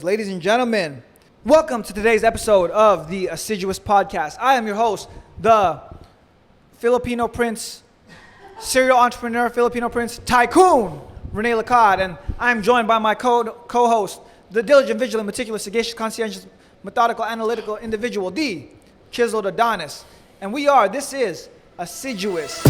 Ladies and gentlemen, welcome to today's episode of the Assiduous podcast. I am your host, the Filipino Prince, serial entrepreneur, Filipino Prince, Tycoon, Rene Lacad, and I am joined by my co-host, the diligent, vigilant, meticulous, sagacious, conscientious, methodical, analytical individual, the chiseled Adonis. And this is Assiduous.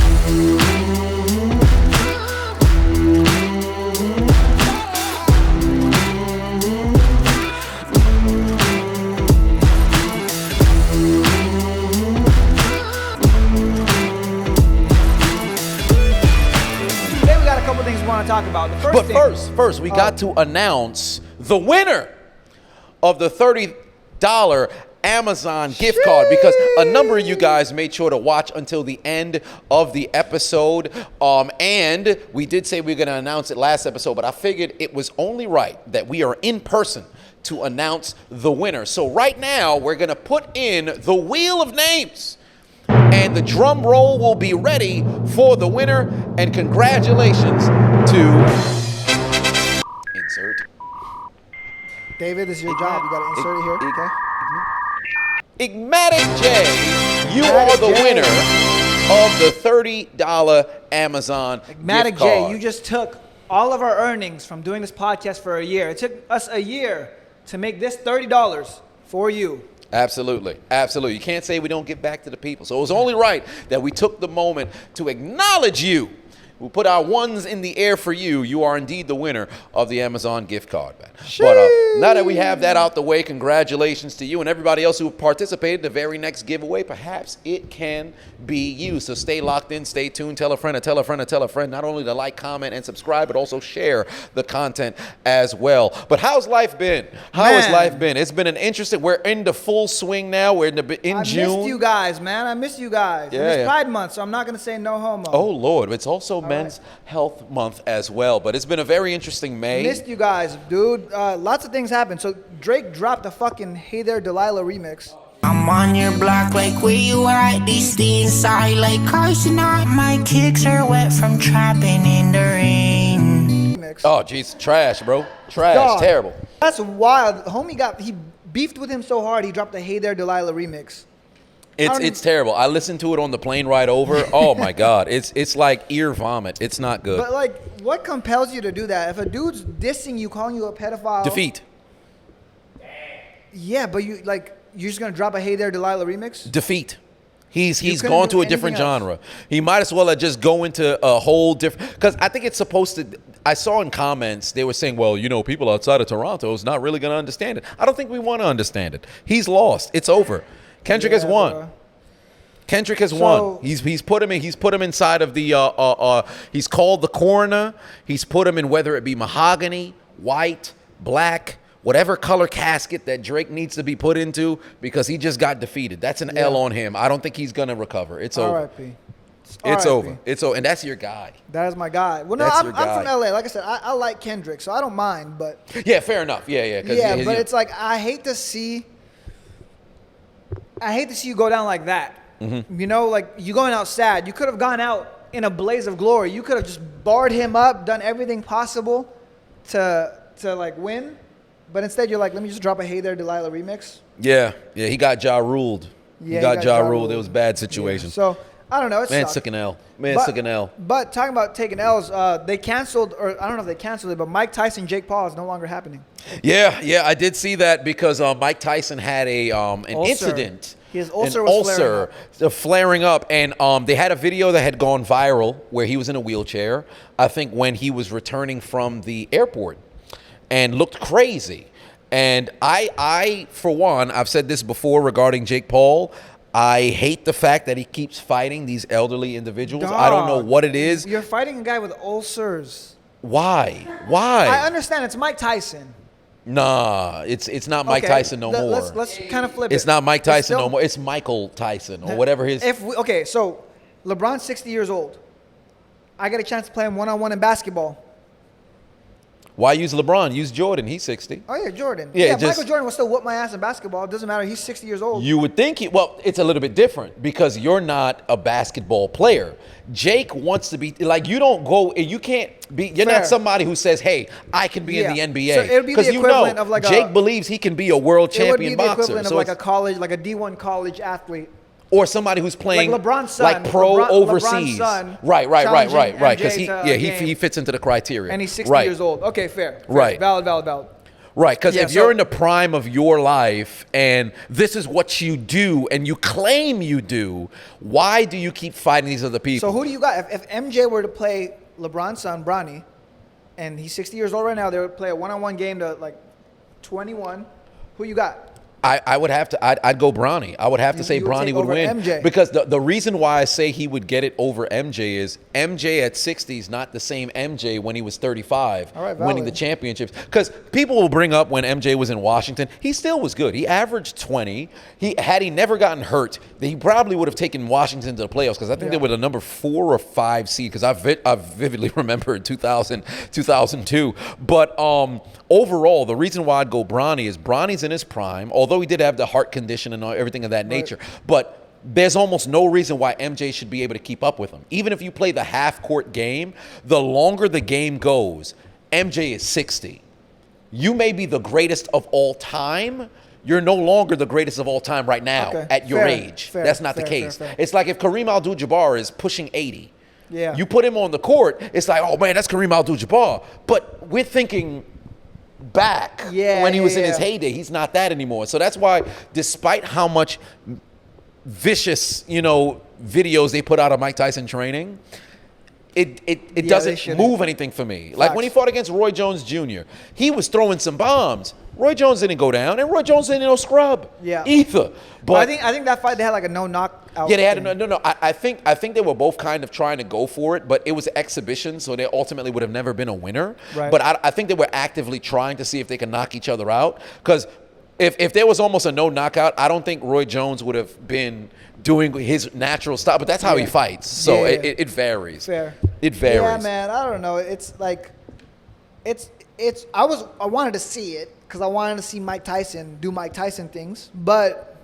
Want to talk about first we got to announce the winner of the $30 Amazon gift card, because a number of you guys made sure to watch until the end of the episode, and we did say we were going to announce it last episode, but I figured it was only right that we are in person to announce the winner. So right now we're going to put in the wheel of names, and the drum roll will be ready for the winner. And congratulations to insert. David, this is your job. You got to insert it here. Okay. Igmatic J, you are the winner of the $30 Amazon Igmatic gift card. J, you just took all of our earnings from doing this podcast for a year. It took us a year to make this $30 for you. Absolutely. Absolutely. You can't say we don't give back to the people. So it was only right that we took the moment to acknowledge you. We'll put our ones in the air for you. You are indeed the winner of the Amazon gift card, man. But now that we have that out the way, congratulations to you and everybody else who participated. The very next giveaway, perhaps it can be you. So stay locked in, stay tuned. Tell a friend, to tell a friend, to tell a friend. Not only to like, comment, and subscribe, but also share the content as well. But how's life been? Has life been? It's been an interesting. We're in the full swing now. We're in June. I missed you guys, man. I missed you guys. Yeah, it's Pride Month, so I'm not gonna say no homo. Oh Lord, it's also Men's Health Month as well. But it's been a very interesting May. Missed you guys, dude. Lots of things happened. So Drake dropped a fucking Hey There Delilah remix. I'm on your block like where you at? These inside like Carson. My kicks are wet from trapping in the rain. Oh jeez, trash, bro. Trash, Dog, terrible. That's wild. Homie he beefed with him so hard he dropped a Hey There Delilah remix. It's terrible. I listened to it on the plane ride over. Oh my God, it's like ear vomit. It's not good. But like, what compels you to do that? If a dude's dissing you, calling you a pedophile, Defeat. Yeah, but you're just gonna drop a Hey There Delilah remix? Defeat. He's gone to a different genre. He might as well have just go into a whole different. Because I think it's supposed to. I saw in comments they were saying, well, people outside of Toronto is not really going to understand it. I don't think we want to understand it. He's lost. It's over. Kendrick has won. Bro. Kendrick has won. He's put him in. He's put him inside of the. He's called the coroner. He's put him in, whether it be mahogany, white, black, whatever color casket that Drake needs to be put into, because he just got defeated. That's an L on him. I don't think he's gonna recover. It's over. R.I.P. It's over. It's over. And that's your guy. That is my guy. Well, no, I'm from LA. Like I said, I like Kendrick, so I don't mind. But yeah, fair enough. Yeah. But it's like I hate to see you go down like that. Mm-hmm. Like you going out sad. You could have gone out in a blaze of glory. You could have just barred him up, done everything possible to like win. But instead, you're like, let me just drop a Hey There Delilah remix. Yeah. He got Ja ruled. Yeah, he got Ja ruled. It was a bad situation. Yeah. So I don't know. Man took an L. Took an L. But talking about taking L's, they canceled, or I don't know if they canceled it, but Mike Tyson, Jake Paul is no longer happening. Yeah, I did see that, because Mike Tyson had an incident. His ulcer was flaring up, and they had a video that had gone viral where he was in a wheelchair, I think when he was returning from the airport, and looked crazy. And I, for one, I've said this before regarding Jake Paul, I hate the fact that he keeps fighting these elderly individuals. Dog, I don't know what it is. You're fighting a guy with ulcers. Why? I understand it's Mike Tyson. Nah, it's not Mike Tyson no more. Let's kind of flip it. It's not Mike Tyson no more. It's Michael Tyson or whatever his. So LeBron's 60 years old. I get a chance to play him one-on-one in basketball. Why use LeBron? Use Jordan. He's 60. Oh, yeah, Jordan. Yeah, Michael Jordan will still whoop my ass in basketball. It doesn't matter. He's 60 years old. You would think well, it's a little bit different because you're not a basketball player. Jake wants to be, like, you don't go, you can't be, you're Fair. not somebody who says, hey, I can be in the NBA. So it would be the equivalent of like Jake believes he can be a world champion boxer. It would be the equivalent of like a college, like a D1 college athlete. Or somebody who's playing like LeBron's son, like pro overseas. LeBron's son right. Because MJ he fits into the criteria. And he's 60 years old. Okay, fair. Right. Valid. Right, because if you're in the prime of your life and this is what you do and you claim you do, why do you keep fighting these other people? So who do you got? If MJ were to play LeBron's son, Bronny, and he's 60 years old right now, they would play a one-on-one game to like 21. Who you got? I would have to, I'd go Bronny. I would have to say you would Bronny take would over win. MJ. Because the reason why I say he would get it over MJ is MJ at 60 is not the same MJ when he was 35 All right, winning valid. the championships. Because people will bring up when MJ was in Washington, he still was good. He averaged 20. Had he never gotten hurt, he probably would have taken Washington to the playoffs because I think they were the number 4 or 5 seed because I vividly remember in 2002. But overall, the reason why I'd go Bronny is Bronny's in his prime, although he did have the heart condition and everything of that nature. But there's almost no reason why MJ should be able to keep up with him. Even if you play the half-court game, the longer the game goes, MJ is 60. You may be the greatest of all time. You're no longer the greatest of all time right now at your age. That's not the case. Fair. It's like if Kareem Abdul-Jabbar is pushing 80. Yeah. You put him on the court, it's like, oh, man, that's Kareem Abdul-Jabbar. But we're thinking back when he was in his heyday. He's not that anymore. So that's why, despite how much vicious, videos they put out of Mike Tyson training, it doesn't move anything for me. Like when he fought against Roy Jones Jr., he was throwing some bombs. Roy Jones didn't go down, and Roy Jones didn't scrub either. But I think that fight they had like a no knockout. Yeah, they had no. I think they were both kind of trying to go for it, but it was an exhibition, so they ultimately would have never been a winner. Right. But I think they were actively trying to see if they could knock each other out. Because if there was almost a no knockout, I don't think Roy Jones would have been doing his natural style. But that's how he fights, so it varies. Fair. It varies. Yeah, man. I don't know. It's like, I wanted to see it because I wanted to see Mike Tyson do Mike Tyson things, but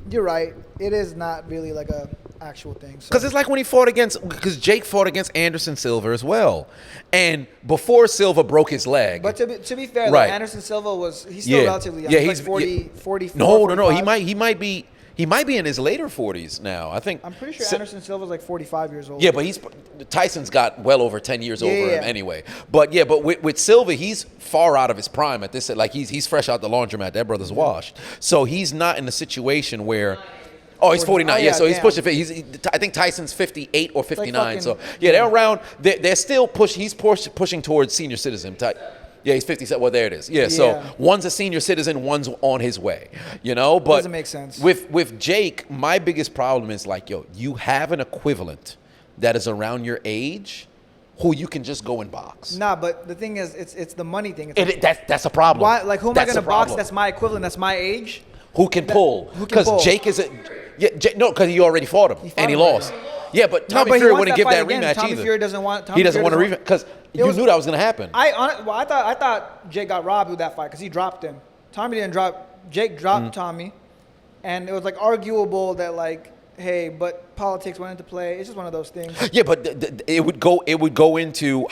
you're right. It is not really like a actual thing. Because it's like when because Jake fought against Anderson Silva as well. And before Silva broke his leg. But to be fair, though, Anderson Silva he's still relatively young. He's like 44, No. 45. He might be in his later 40s now. I think. I'm pretty sure Anderson Silva's like 45 years old. Yeah, but Tyson's got well over 10 years over him anyway. But with Silva, he's far out of his prime at this. Like he's fresh out the laundromat. That brother's washed. So he's not in a situation where. Oh, he's 49. So he's pushing. I think Tyson's 58 or 59. So they're around. They're still pushing. He's pushing towards senior citizen. Yeah, he's 57. Well, there it is. Yeah, so one's a senior citizen, one's on his way. But doesn't make sense. With Jake, my biggest problem is like, you have an equivalent that is around your age who you can just go and box. Nah, but the thing is, it's the money thing. That's a problem. Why? Like, who am I going to box? That's my equivalent. That's my age. Who can pull? Because Jake is because he already fought him and he lost. Yeah, but Tommy Fury wouldn't give that rematch Tommy either. Fury doesn't want. He doesn't want a rematch because you knew that was going to happen. I thought Jake got robbed with that fight because he dropped him. Tommy didn't drop. Jake dropped Tommy, and it was like arguable that like, hey, but politics went into play. It's just one of those things. Yeah, but it would go into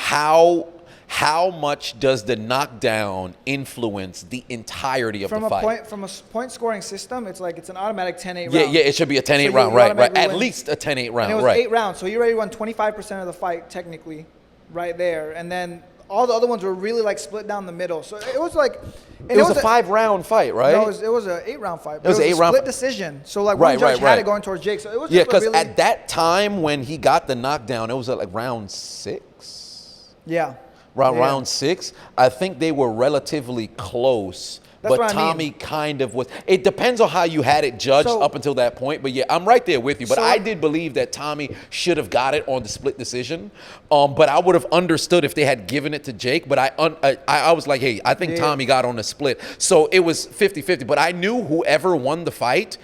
how much does the knockdown influence the entirety of the fight? From a point scoring system, it's an automatic 10-8 round. Yeah, it should be a 10-8 round, right? At least a 10-8 round, and it was right? 8 rounds, so you already won 25% of the fight technically, right there, and then all the other ones were really like split down the middle. So it was like, it was a 5-round fight, right? No, it was an 8-round fight. It was an 8-round split decision. So like one judge had it going towards Jake. So it was because really, at that time when he got the knockdown, it was at like round 6. Yeah. Round 6, I think they were relatively close. But Tommy kind of was. It depends on how you had it judged up until that point. But yeah, I'm right there with you. But I did believe that Tommy should have got it on the split decision. But I would have understood if they had given it to Jake. But I was like, hey, I think Tommy got on the split. So it was 50-50. But I knew whoever won the fight,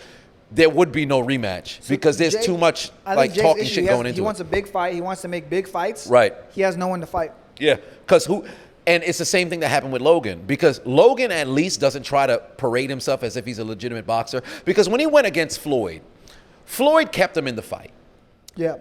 there would be no rematch because there's too much like talking shit going into it. He wants a big fight. He wants to make big fights. Right. He has no one to fight. Yeah, because And it's the same thing that happened with Logan, because Logan at least doesn't try to parade himself as if he's a legitimate boxer. Because when he went against Floyd, Floyd kept him in the fight. Yeah.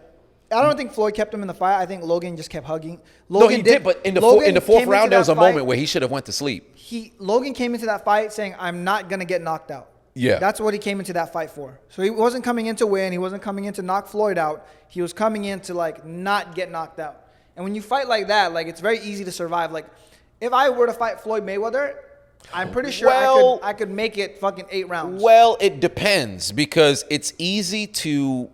I don't think Floyd kept him in the fight. I think Logan just kept hugging. No, he did, but in the fourth round, there was a moment where he should have went to sleep. Logan came into that fight saying, I'm not going to get knocked out. Yeah. That's what he came into that fight for. So he wasn't coming in to win. He wasn't coming in to knock Floyd out. He was coming in to, like, not get knocked out. And when you fight like that, like, it's very easy to survive. Like, if I were to fight Floyd Mayweather, I'm pretty sure I could make it fucking 8 rounds. Well, it depends, because it's easy to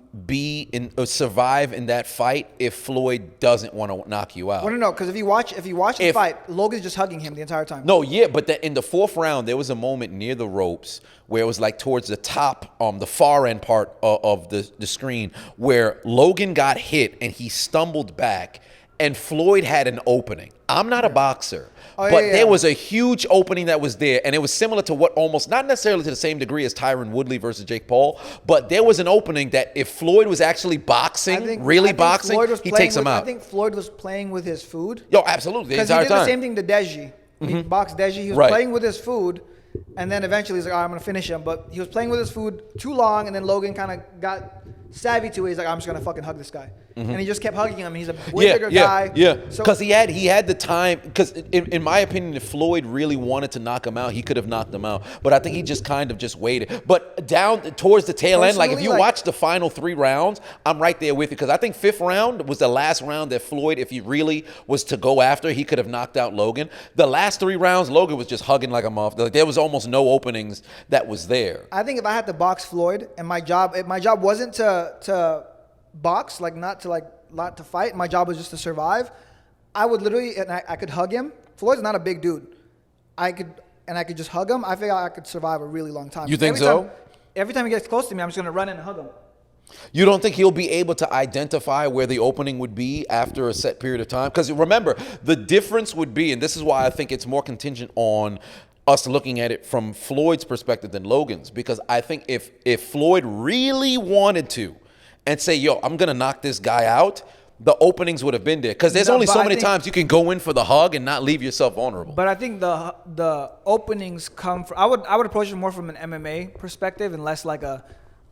survive in that fight if Floyd doesn't want to knock you out. Well, no, because if you watch the fight, Logan's just hugging him the entire time. No, yeah, but in the 4th round, there was a moment near the ropes where it was like towards the top, the far end part of the screen, where Logan got hit and he stumbled back, and Floyd had an opening. I'm not a boxer. But there was a huge opening that was there, and it was similar to what almost, not necessarily to the same degree as Tyron Woodley versus Jake Paul, but there was an opening that if Floyd was actually boxing, he takes him out. I think Floyd was playing with his food. Yo, absolutely, the entire time. Because he did the same thing to Deji. He boxed Deji. He was playing with his food, and then eventually he's like, all right, I'm going to finish him. But he was playing with his food too long, and then Logan kind of got savvy to it. He's like, I'm just going to fucking hug this guy. And he just kept hugging him. He's a way bigger guy. Yeah, because he had the time. Because in my opinion, if Floyd really wanted to knock him out, he could have knocked him out. But I think he just kind of just waited. But down towards the tail end, like if you watch the final 3 rounds, I'm right there with you. Because I think 5th round was the last round that Floyd, if he really was to go after, he could have knocked out Logan. The last 3 rounds, Logan was just hugging like a muff. Like, there was almost no openings that was there. I think if I had to box Floyd, and my job wasn't to box, like not to fight. My job was just to survive. I would literally, and I could hug him. Floyd's not a big dude. I could just hug him. I figure I could survive a really long time. You think so? Every time he gets close to me, I'm just gonna run in and hug him. You don't think he'll be able to identify where the opening would be after a set period of time? Because remember, the difference would be, and this is why I think it's more contingent on us looking at it from Floyd's perspective than Logan's, because I think if Floyd really wanted to and say, yo, I'm going to knock this guy out, the openings would have been there. Because there's only so many times you can go in for the hug and not leave yourself vulnerable. But I think the openings come from, I would approach it more from an MMA perspective and less like a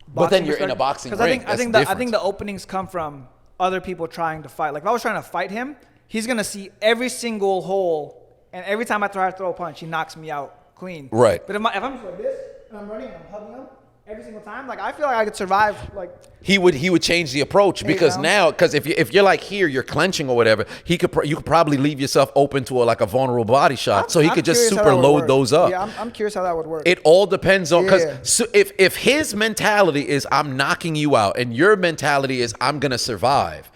boxing. But then you're in a boxing ring. Because I think the openings come from other people trying to fight. Like if I was trying to fight him, he's going to see every single hole, and every time I try to throw a punch, he knocks me out clean. Right. But if I'm just like this, and I'm running and I'm hugging him, every single time, like I feel like I could survive. Like he would change the approach, because now, because if you're like here, you're clenching or whatever, you could probably leave yourself open to a vulnerable body shot, so he could just super load those up. Yeah, I'm curious how that would work. It all depends on, because if his mentality is I'm knocking you out and your mentality is I'm gonna survive.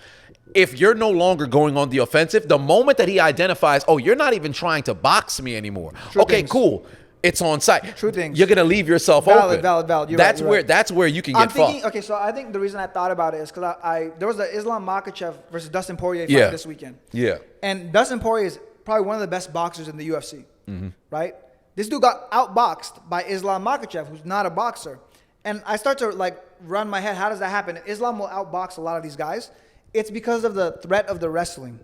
If you're no longer going on the offensive, the moment that he identifies, oh, you're not even trying to box me anymore. Cool. It's on site. True things. You're gonna leave yourself open. Valid. That's where you can get fucked. Okay, so I think the reason I thought about it is because there was the Islam Makhachev versus Dustin Poirier fight this weekend. Yeah. And Dustin Poirier is probably one of the best boxers in the UFC. Right? This dude got outboxed by Islam Makhachev, who's not a boxer. And I start to run my head. How does that happen? Islam will outbox a lot of these guys. It's because of the threat of the wrestling.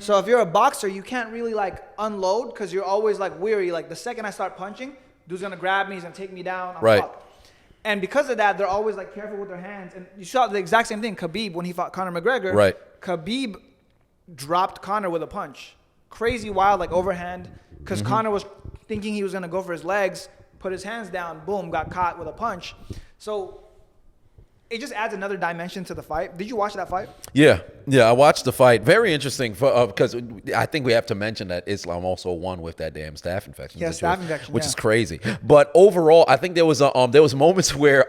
So if you're a boxer, you can't really unload because you're always weary. Like the second I start punching, dude's gonna grab me, he's gonna take me down. I'm fucked. And because of that, they're always careful with their hands. And you saw the exact same thing. Khabib, when he fought Conor McGregor, Khabib dropped Conor with a punch. Crazy wild, overhand, because Conor was thinking he was gonna go for his legs, put his hands down, boom, got caught with a punch. So it just adds another dimension to the fight. Did you watch that fight? Yeah, I watched the fight. Very interesting because I think we have to mention that Islam also won with that damn staph infection. Yeah, staph infection, which is crazy. But overall, I think there was moments where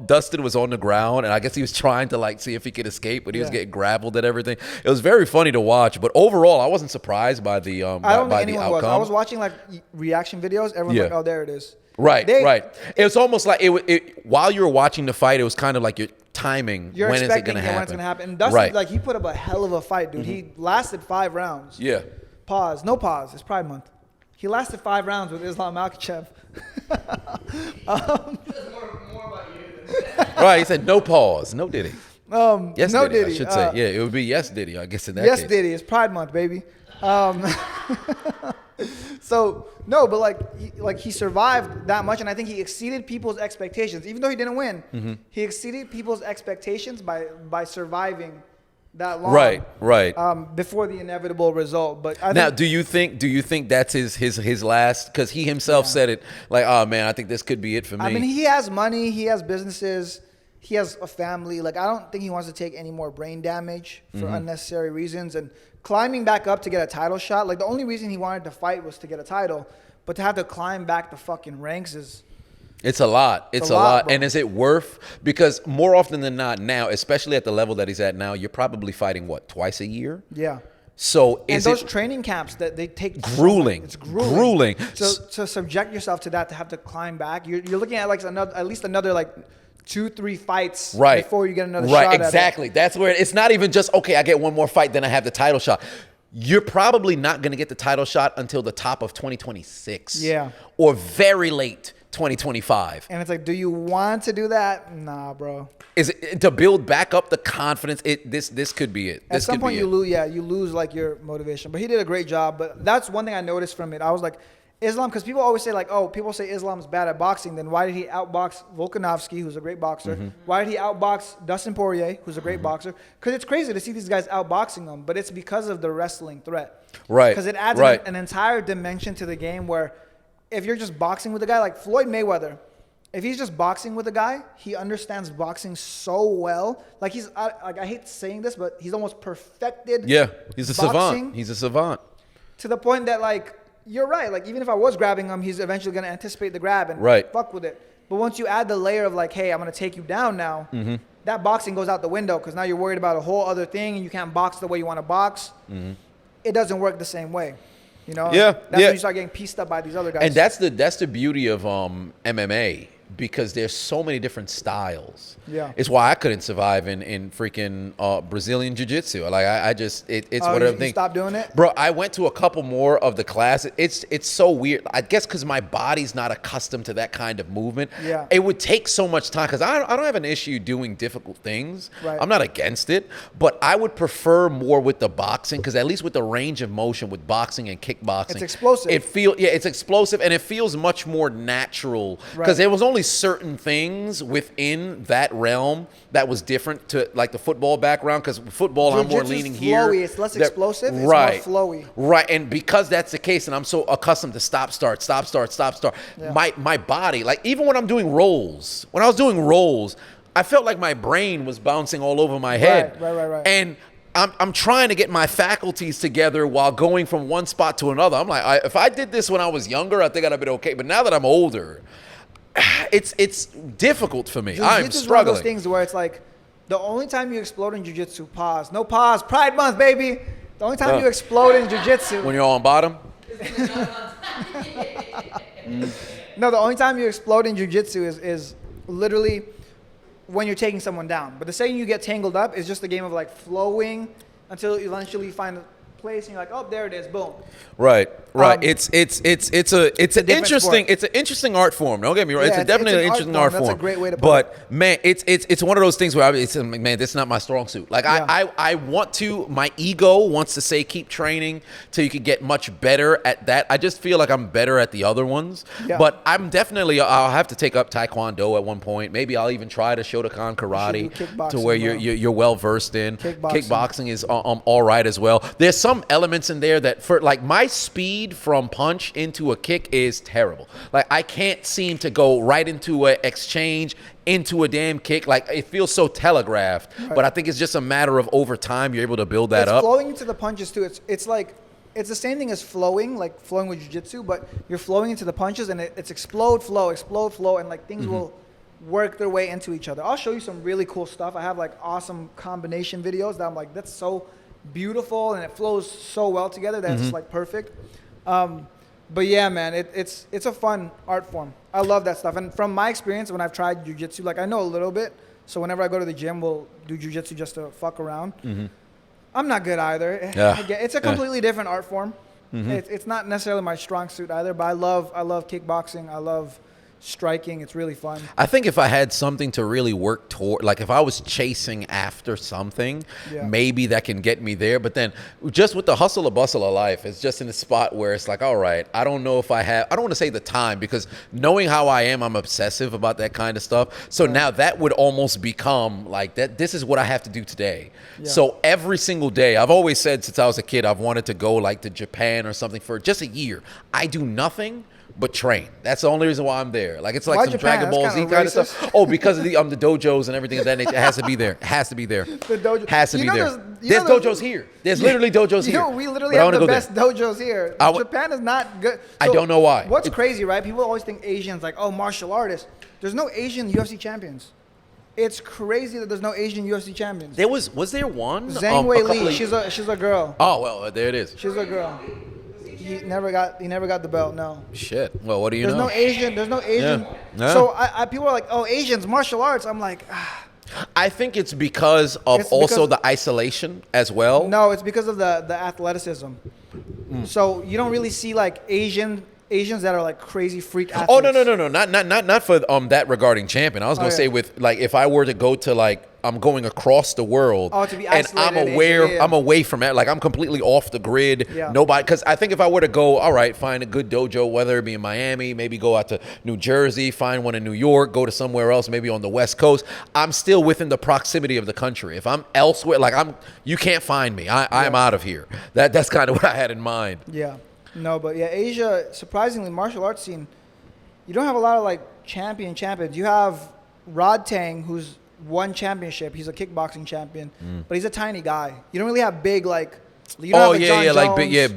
Dustin was on the ground, and I guess he was trying to see if he could escape, but he was getting grappled and everything. It was very funny to watch. But overall, I wasn't surprised by the I don't think anyone was. I was watching reaction videos. Everyone's like, "Oh, there it is." Right. It was almost like while you were watching the fight, it was kind of like you're timing when is it going to happen. When it's going to happen. And Dustin, he put up a hell of a fight, dude. He lasted 5 rounds. Yeah. Pause. No pause. It's Pride Month. He lasted 5 rounds with Islam Makhachev. More about you. Right. He said no pause. No Diddy. Yes, no Diddy. I should say. Yeah, it would be yes Diddy, I guess, in that case. Yes Diddy. It's Pride Month, baby. So no, but like he survived that much, and I think he exceeded people's expectations. Even though he didn't win, he exceeded people's expectations by surviving that long. Right. Before the inevitable result. But I Now, think, do you think that's his last? Because he himself said it, like, oh man, I think this could be it for me. I mean, he has money, he has businesses, he has a family. Like, I don't think he wants to take any more brain damage for unnecessary reasons. And climbing back up to get a title shot, like the only reason he wanted to fight was to get a title, but to have to climb back the fucking ranks is. It's a lot. It's a lot. bro. And is it worth? Because more often than not now, especially at the level that he's at now, you're probably fighting, what, twice a year? Yeah. So And is those it training camps that they take. grueling? It's grueling. Grueling. To subject yourself to that, to have to climb back, you're looking at like at least another like 2-3 fights before you get another shot. Right, exactly. That's where it's not even just, okay, I get one more fight, then I have the title shot. You're probably not going to get the title shot until the top of 2026. Yeah. Or very late 2025. And it's like, do you want to do that? Nah, bro. Is it to build back up the confidence? This could be it. At some point you lose. Yeah, you lose like your motivation. But he did a great job. But that's one thing I noticed from it. I was like, Islam, because people always say like, oh, people say Islam's bad at boxing. Then why did he outbox Volkanovski, who's a great boxer? Why did he outbox Dustin Poirier, who's a great boxer? Because it's crazy to see these guys outboxing them, but it's because of the wrestling threat. Right. Because it adds an entire dimension to the game where if you're just boxing with a guy like Floyd Mayweather, if he's just boxing with a guy, he understands boxing so well. Like I hate saying this, but he's almost perfected. Yeah, he's a boxing savant. He's a savant. To the point that like, you're right. Like, even if I was grabbing him, he's eventually going to anticipate the grab and fuck with it. But once you add the layer of like, hey, I'm going to take you down now, that boxing goes out the window because now you're worried about a whole other thing and you can't box the way you want to box. It doesn't work the same way. You know? That's when you start getting pieced up by these other guys. And that's the beauty of MMA, because there's so many different styles. Yeah. It's why I couldn't survive in freaking Brazilian Jiu-Jitsu. Like it's one of the things. You stopped doing it? Bro, I went to a couple more of the classes. It's so weird. I guess because my body's not accustomed to that kind of movement. Yeah. It would take so much time because I don't have an issue doing difficult things. Right. I'm not against it, but I would prefer more with the boxing because at least with the range of motion with boxing and kickboxing. It's explosive. It's explosive and it feels much more natural because there was only certain things within that realm that was different to like the football background, because football I'm more leaning here. It's less explosive. It's right, more flowy. Right, and because that's the case, and I'm so accustomed to stop, start. Yeah. My body, like even when I'm doing rolls, when I was doing rolls, I felt like my brain was bouncing all over my head. Right. And I'm trying to get my faculties together while going from one spot to another. I'm like, if I did this when I was younger, I think I'd have been okay. But now that I'm older, it's difficult for me. I'm Jiu-jitsu is one of struggling. those things where it's like the only time you explode in jiu-jitsu, pause. No pause. Pride Month, baby. The only time you explode in jiu-jitsu. When you're on bottom? No, the only time you explode in jiu-jitsu is literally when you're taking someone down. But the second you get tangled up is just a game of like flowing until eventually you find a place and you're like, oh, there it is, boom. Right. It's an interesting art form. Don't get me wrong. Yeah, it's definitely an interesting art form. That's a great way to put it. But man, it's one of those things where man, this is not my strong suit. Like I want to. My ego wants to say keep training till you can get much better at that. I just feel like I'm better at the other ones. Yeah. But I'll have to take up Taekwondo at one point. Maybe I'll even try to Shotokan karate to where you're well versed in. Kickboxing is all right as well. There's some elements in there that for like my speed from punch into a kick is terrible. Like I can't seem to go right into an exchange into a damn kick. Like it feels so telegraphed. Right. But I think it's just a matter of over time you're able to build that up. Flowing into the punches too. It's like it's the same thing as flowing, like flowing with jiu-jitsu, but you're flowing into the punches and it's explode, flow, and like things will work their way into each other. I'll show you some really cool stuff. I have like awesome combination videos that I'm like, that's so beautiful and it flows so well together that it's like perfect. But yeah, man, it's a fun art form. I love that stuff. And from my experience, when I've tried jiu-jitsu, like I know a little bit. So whenever I go to the gym, we'll do jiu-jitsu just to fuck around. I'm not good either. Yeah. It's a completely different art form. It's not necessarily my strong suit either, but I love kickboxing. I love striking. It's really fun. I think if I had something to really work toward, like if I was chasing after something, maybe that can get me there. But then just with the hustle and bustle of life, it's just in a spot where it's like, all right, I don't know if I don't want to say the time, because knowing how I am, I'm obsessive about that kind of stuff. So now that would almost become like that. This is what I have to do today. Yeah. So every single day, I've always said since I was a kid, I've wanted to go like to Japan or something for just a year. I do nothing but train. That's the only reason why I'm there. Like, it's like Why some Japan? Dragon Ball That's Z kinda kind of racist. stuff. Oh, because of the dojos and everything of that nature. It has to be there. It has to be there. The dojo. Has to You be know there. there's There's dojos here. There's literally dojos here. Yo, we literally But I have wanna the go best there. dojos here. I Japan is not good. I don't know why. What's crazy, right? People always think Asians like, oh, martial artists. There's no Asian UFC champions. It's crazy that there's no Asian UFC champions. There was there one? Zhang a Wei couple Li, of- she's a girl. Oh, well, there it is. She's a girl. He never got the belt. No. Shit. Well, what do you There's know? no Asian. There's no Asian. Yeah. So people are like, oh, Asians martial arts. I'm like, I think it's because of It's also because- the isolation as well. no, it's because of the athleticism. So you don't really see like Asians that are like crazy freak athletes. Oh, no, not for that regarding champion. I was gonna yeah. say with like if I were to go to like I'm going across the world, Oh, to be and I'm isolated in aware, Asia, yeah. I'm away from it. Like I'm completely off the grid. Yeah. Nobody, because I think if I were to go, all right, find a good dojo, whether it be in Miami, maybe go out to New Jersey, find one in New York, go to somewhere else, maybe on the West Coast. I'm still within the proximity of the country. If I'm elsewhere, like you can't find me. I'm out of here. That's kind of what I had in mind. Yeah. No, but yeah, Asia, surprisingly, martial arts scene, you don't have a lot of like champions. You have Rod Tang, who's won championship. He's a kickboxing champion, but he's a tiny guy. You don't really have big like. You don't Oh have a yeah, John yeah, like Jones.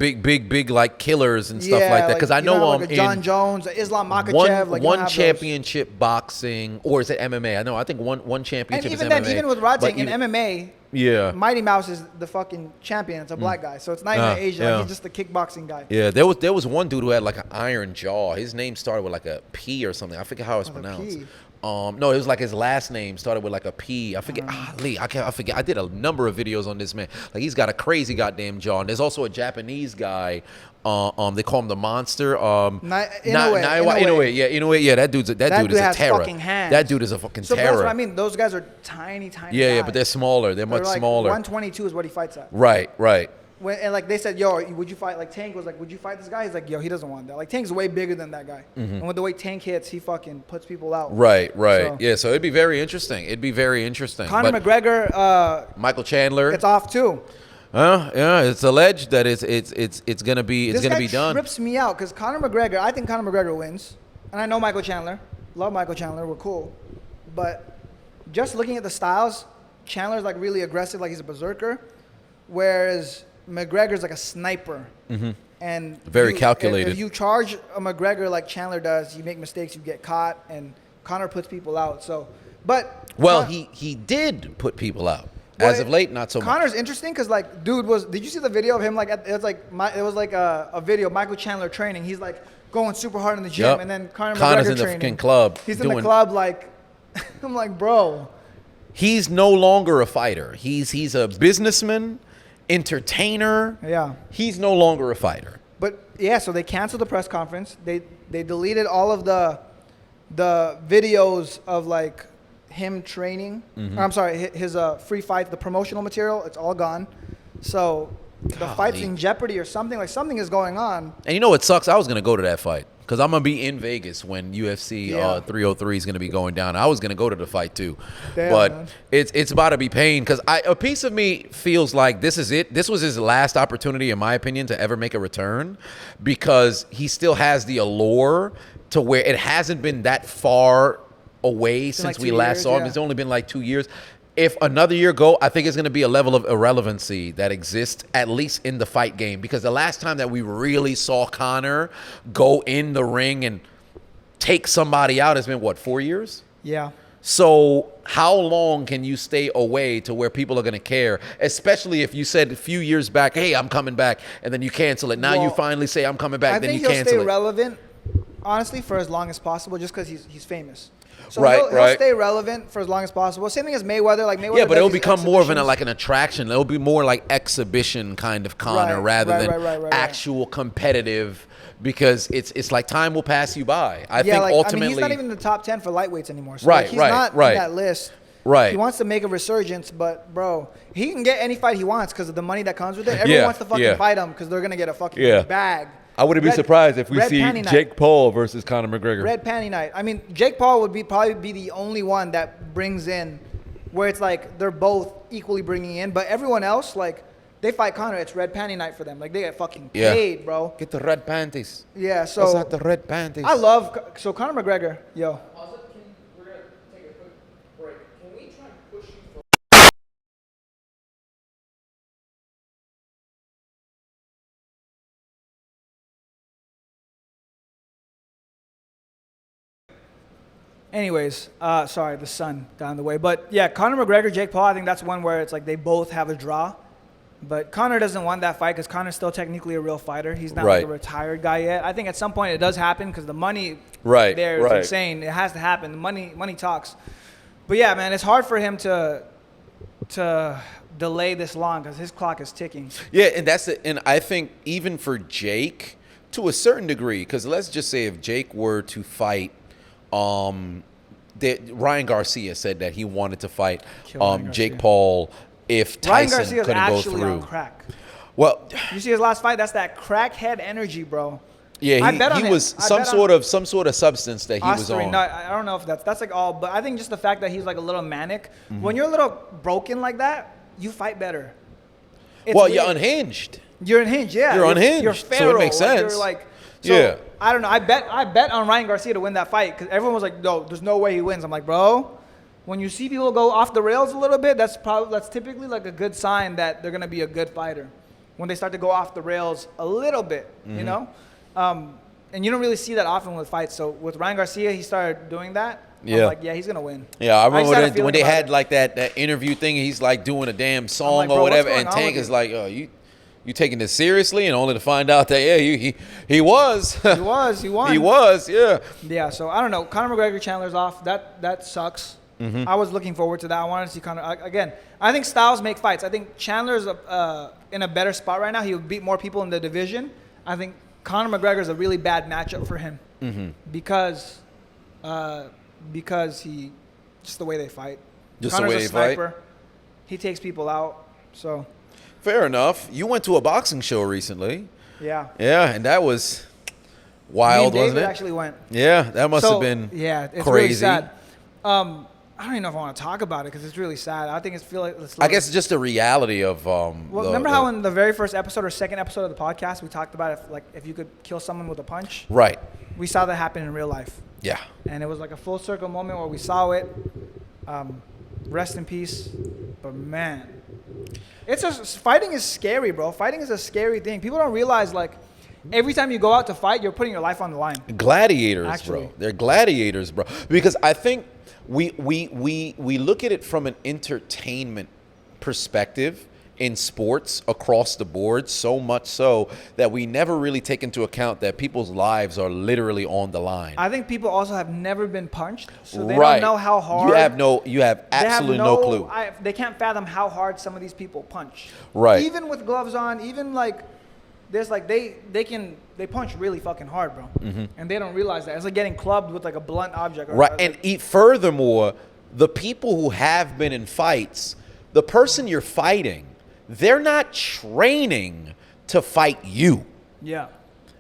big like killers and stuff like that. Because I you don't know have, like a John in Jones, Islam Makhachev. one like, you don't have those. championship boxing, or is it MMA? I know. I think one And championship even is then, MMA. even with Rod but Tang in MMA, yeah, Mighty Mouse is the fucking champion. It's a black guy, so it's not even Asian. yeah. Like, he's just the kickboxing guy. yeah. There was one dude who had like an iron jaw. His name started with like a P or something. I forget how it's pronounced. P. No, it was like his last name started with like a P. I forget. Lee. I forget. I did a number of videos on this man. Like he's got a crazy goddamn jaw. And there's also a Japanese guy. They call him the monster. Inoue. Yeah, Inoue. Yeah, that dude is dude a has terror. fucking hands. That dude is a fucking So terror. that's what I mean. Those guys are tiny Yeah, guys. but they're smaller. They're much like smaller. 122 is what he fights at. Right. And like they said, yo, would you fight? Like Tank was like, would you fight this guy? He's like, yo, he doesn't want that. Like Tank's way bigger than that guy. And with the way Tank hits, he fucking puts people out. Right. So- Yeah, so it'd be very interesting. Conor But McGregor, Michael Chandler. it's off too. Yeah, it's alleged that it's gonna be This guy be done. trips me out because Conor McGregor, I think Conor McGregor wins, and I know Michael Chandler, love Michael Chandler, we're cool, but just looking at the styles, Chandler's like really aggressive, like he's a berserker, whereas McGregor's like a sniper. And Very calculated. If you charge a McGregor like Chandler does, you make mistakes, you get caught, and Conor puts people out. So, but Well, he did put people out. As of late, not so much. Conor's interesting because like, did you see the video of him? Like, it was like a video of Michael Chandler training. He's like going super hard in the gym, Yep. and then Conor Connor's McGregor in the training. fucking club He's in the doing- club like, I'm like, bro. He's no longer a fighter. He's a businessman, entertainer. Yeah. He's no longer a fighter. But yeah, so they canceled the press conference. They deleted all of the videos of like him training. Or, I'm sorry, his free fight, the promotional material. It's all gone. So the fight's in jeopardy or something. Like something is going on. And you know what sucks? I was gonna go to that fight because I'm gonna be in Vegas when UFC Yeah. 303 is gonna be going down. I was gonna go to the fight too, Damn, but man. it's about to be pain because a piece of me feels like this is it. This was his last opportunity, in my opinion, to ever make a return because he still has the allure to where it hasn't been that far away since like we 2 last years, saw him. yeah. It's only been like 2 years. If another year go, I think it's going to be a level of irrelevancy that exists at least in the fight game because the last time that we really saw Conor go in the ring and take somebody out has been, what, 4 years? Yeah. So how long can you stay away to where people are going to care, especially if you said a few years back, hey, I'm coming back, and then you cancel it. Now you Well, finally say, I'm coming back, I then think you he'll cancel stay it. relevant honestly, for as long as possible, just because he's famous. So Right, he'll right. stay relevant for as long as possible. Same thing as Mayweather. Like Mayweather. Yeah, but does it'll these become more of an exhibitions. an attraction. It'll be more like exhibition kind of Conor Right, rather right, than right. actual competitive, because it's like time will pass you by. I Yeah, think like, ultimately. I mean, he's not even in the top 10 for lightweights anymore. So Right, like, he's right, not right. in that list. Right. He wants to make a resurgence, but bro, he can get any fight he wants because of the money that comes with it. Everyone wants to fucking fight him because they're gonna get a fucking bag. I wouldn't be Red- surprised if we red see panty night. Jake Paul versus Conor McGregor. Red panty night. I mean, Jake Paul would probably be the only one that brings in, where it's like they're both equally bringing in, but everyone else, like, they fight Conor, it's red panty night for them. Like, they get fucking paid, bro. Get the red panties. Yeah, What's so that, the red panties? I love Conor McGregor, yo. Also, we're gonna take a quick break. Can we try and push you for? Anyways, sorry, the sun got in the way. But yeah, Conor McGregor, Jake Paul, I think that's one where it's like they both have a draw. But Conor doesn't want that fight because Conor's still technically a real fighter. He's not like a retired guy yet. I think at some point it does happen because the money there is insane. It has to happen. The money talks. But yeah, man, it's hard for him to delay this long because his clock is ticking. Yeah, and that's it. And I think even for Jake, to a certain degree, because let's just say if Jake were to fight, Ryan Garcia said that he wanted to fight Jake Paul if Tyson Ryan Garcia's couldn't go actually through. on crack. Well, You see his last fight? That's that crackhead energy, bro. yeah, he was some sort of substance that he was on. No, I don't know if that's like all, but I think just the fact that he's like a little manic. Mm-hmm. When you're a little broken like that, you fight better. It's Well, weird. you're unhinged. You're unhinged, yeah. You're unhinged, You're so it feral. makes Like, sense. you're like, so, Yeah. I don't know. I bet on Ryan Garcia to win that fight because everyone was like, no, there's no way he wins. I'm like, bro, when you see people go off the rails a little bit, that's typically like a good sign that they're gonna be a good fighter. When they start to go off the rails a little bit, you know, and you don't really see that often with fights. So with Ryan Garcia, he started doing that. Yeah. I'm like, yeah, he's gonna win. Yeah, I just had a remember feeling when they about had it. like that interview thing. He's like doing a damn song like, or bro, what's whatever, going and on Tank with is you? like, "Oh, you taking this seriously?" And only to find out that he was. He won. He was, yeah. Yeah, so I don't know. Conor McGregor, Chandler's off. That sucks. Mm-hmm. I was looking forward to that. I wanted to see Conor again. I think styles make fights. I think Chandler's in a better spot right now. He would beat more people in the division. I think Conor McGregor is a really bad matchup for him because he just the way they fight. Just the Conor's way a they fight? sniper. He takes people out. So Fair enough. You went to a boxing show recently. yeah. Yeah, and that was Me wild, and David wasn't it? actually went. Yeah, that must So, have been yeah, it's crazy. really sad. I don't even know if I want to talk about it because it's really sad. I think it's I guess it's just the reality of Well, remember how in the very first episode or second episode of the podcast we talked about if you could kill someone with a punch? right. We saw that happen in real life, Yeah. and it was like a full circle moment where we saw it. Rest in peace. But man, fighting is scary, bro. Fighting is a scary thing. People don't realize like every time you go out to fight, you're putting your life on the line. Gladiators, Actually. bro. They're gladiators, bro. Because I think we look at it from an entertainment perspective in sports across the board, so much so that we never really take into account that people's lives are literally on the line. I think people also have never been punched, so they Right. don't know how hard. You have absolutely no clue. They can't fathom how hard some of these people punch. Right. Even with gloves on, even like there's like they punch really fucking hard, bro. And they don't realize that. It's like getting clubbed with like a blunt object. Right. And furthermore, the people who have been in fights, the person you're fighting, they're not training to fight you. yeah.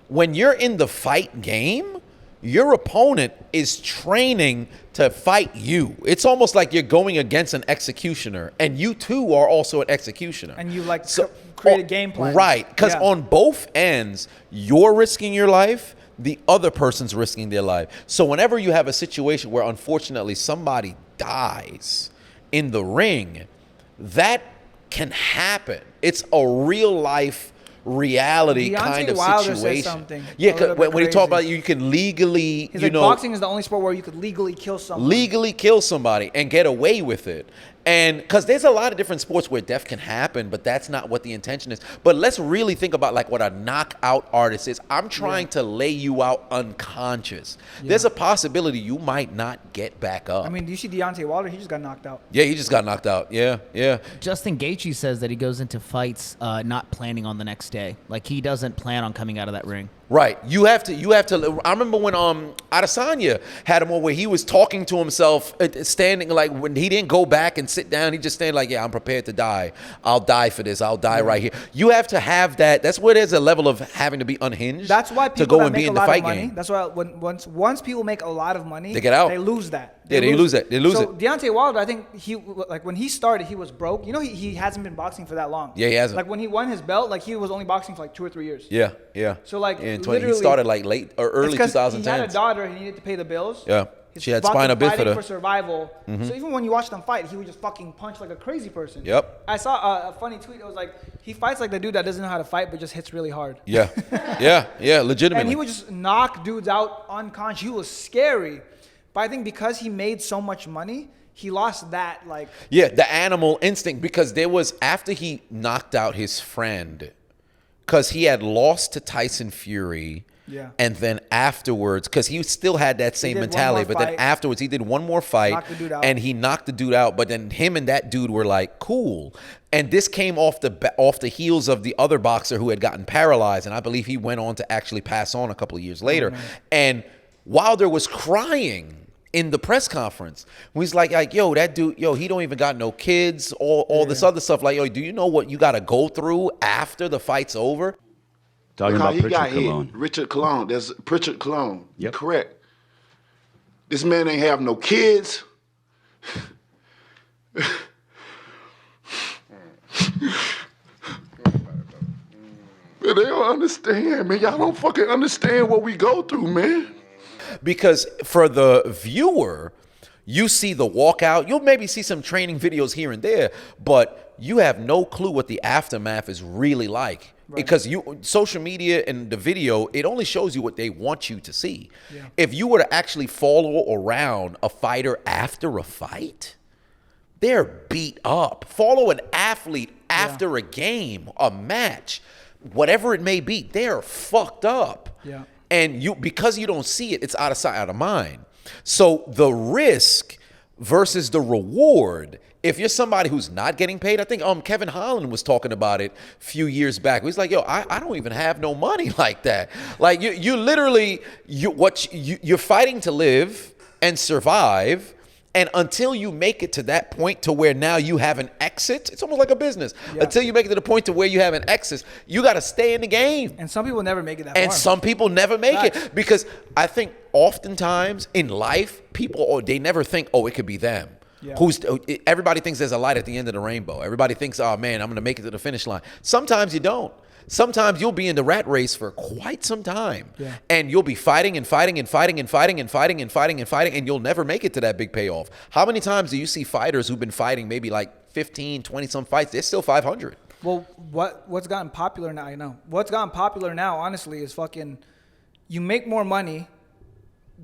When you're in the fight game, your opponent is training to fight you. It's almost like you're going against an executioner, and you too are also an executioner. And you like create a game plan. Right, because Yeah. on both ends, you're risking your life, the other person's risking their life. So whenever you have a situation where unfortunately somebody dies in the ring, that can happen. It's a real life reality Deontay kind of Wilder said situation. something Yeah, a little 'cause bit when you talk crazy. about you can legally, He's you like know, boxing is the only sport where you could legally kill someone. legally kill somebody and get away with it. And because there's a lot of different sports where death can happen, but that's not what the intention is. But let's really think about like what a knockout artist is. I'm trying to lay you out unconscious. There's a possibility you might not get back up. I mean, do you see Deontay Wilder? He just got knocked out. Yeah, he just got knocked out. Yeah. Justin Gaethje says that he goes into fights not planning on the next day. Like he doesn't plan on coming out of that ring. Right. You have to. I remember when Adesanya had him where he was talking to himself, standing like when he didn't go back and sit down, he just stand like, yeah, I'm prepared to die. I'll die for this. I'll die right here. You have to have that. That's where there's a level of having to be unhinged. That's why people to go that and make be a in the lot fight of money. game. That's why once people make a lot of money, They get out. They lose that. They lose it. They lose so it. Deontay Wilder, I think when he started, he was broke. You know, he hasn't been boxing for that long. Yeah, he hasn't. Like when he won his belt, like he was only boxing for like 2 or 3 years. Yeah. So like he literally, started like late or early 2010s. He had a daughter and he needed to pay the bills. Yeah. He's She had fucking spina fighting bifida. for survival. So even when you watch them fight, he would just fucking punch like a crazy person. Yep. I saw a funny tweet. It was like he fights like the dude that doesn't know how to fight, but just hits really hard. Yeah. Legitimately. And he would just knock dudes out unconscious. He was scary. But I think because he made so much money, he lost that like. Yeah, the animal instinct, because there was, after he knocked out his friend, because he had lost to Tyson Fury. Yeah. And then afterwards, because he still had that same did one mentality, more but then fight. afterwards he did one more fight, Knocked the dude out. and he knocked the dude out. But then him and that dude were like, cool. And this came off the heels of the other boxer who had gotten paralyzed, and I believe he went on to actually pass on a couple of years later. And Wilder was crying in the press conference. He's like, yo, that dude, he don't even got no kids, all this other stuff. Like, yo, do you know what you got to go through after the fight's over? Talking Look how about he got Pritchard Cologne. hit. Richard Cologne. There's Pritchard Cologne. Yep. Correct. This man ain't have no kids. Man, they don't understand, man. Y'all don't fucking understand what we go through, man. Because for the viewer, you see the walkout. You'll maybe see some training videos here and there, but you have no clue what the aftermath is really like. Right. Because social media and the video, it only shows you what they want you to see. Yeah. If you were to actually follow around a fighter after a fight, they're beat up. Follow an athlete after a game, a match, whatever it may be, they're fucked up. Yeah. And because you don't see it, it's out of sight, out of mind. So the risk versus the reward, if you're somebody who's not getting paid, I think Kevin Holland was talking about it a few years back. He's like, yo, I don't even have no money like that. Like you literally, you're fighting to live and survive. And until you make it to that point to where now you have an exit, it's almost like a business. Yeah. Until you make it to the point to where you have an exit, you got to stay in the game. And some people never make it that far. And some people never make it. Because I think oftentimes in life, people, they never think, it could be them. Yeah. Everybody thinks there's a light at the end of the rainbow. Everybody thinks, oh man, I'm going to make it to the finish line. Sometimes you don't. Sometimes you'll be in the rat race for quite some time. Yeah. And you'll be fighting and fighting and fighting and fighting and fighting and fighting and fighting, and you'll never make it to that big payoff. How many times do you see fighters who've been fighting maybe like 15, 20 some fights, they're still 500? Well, what's gotten popular now, what's gotten popular now, honestly, is fucking, you make more money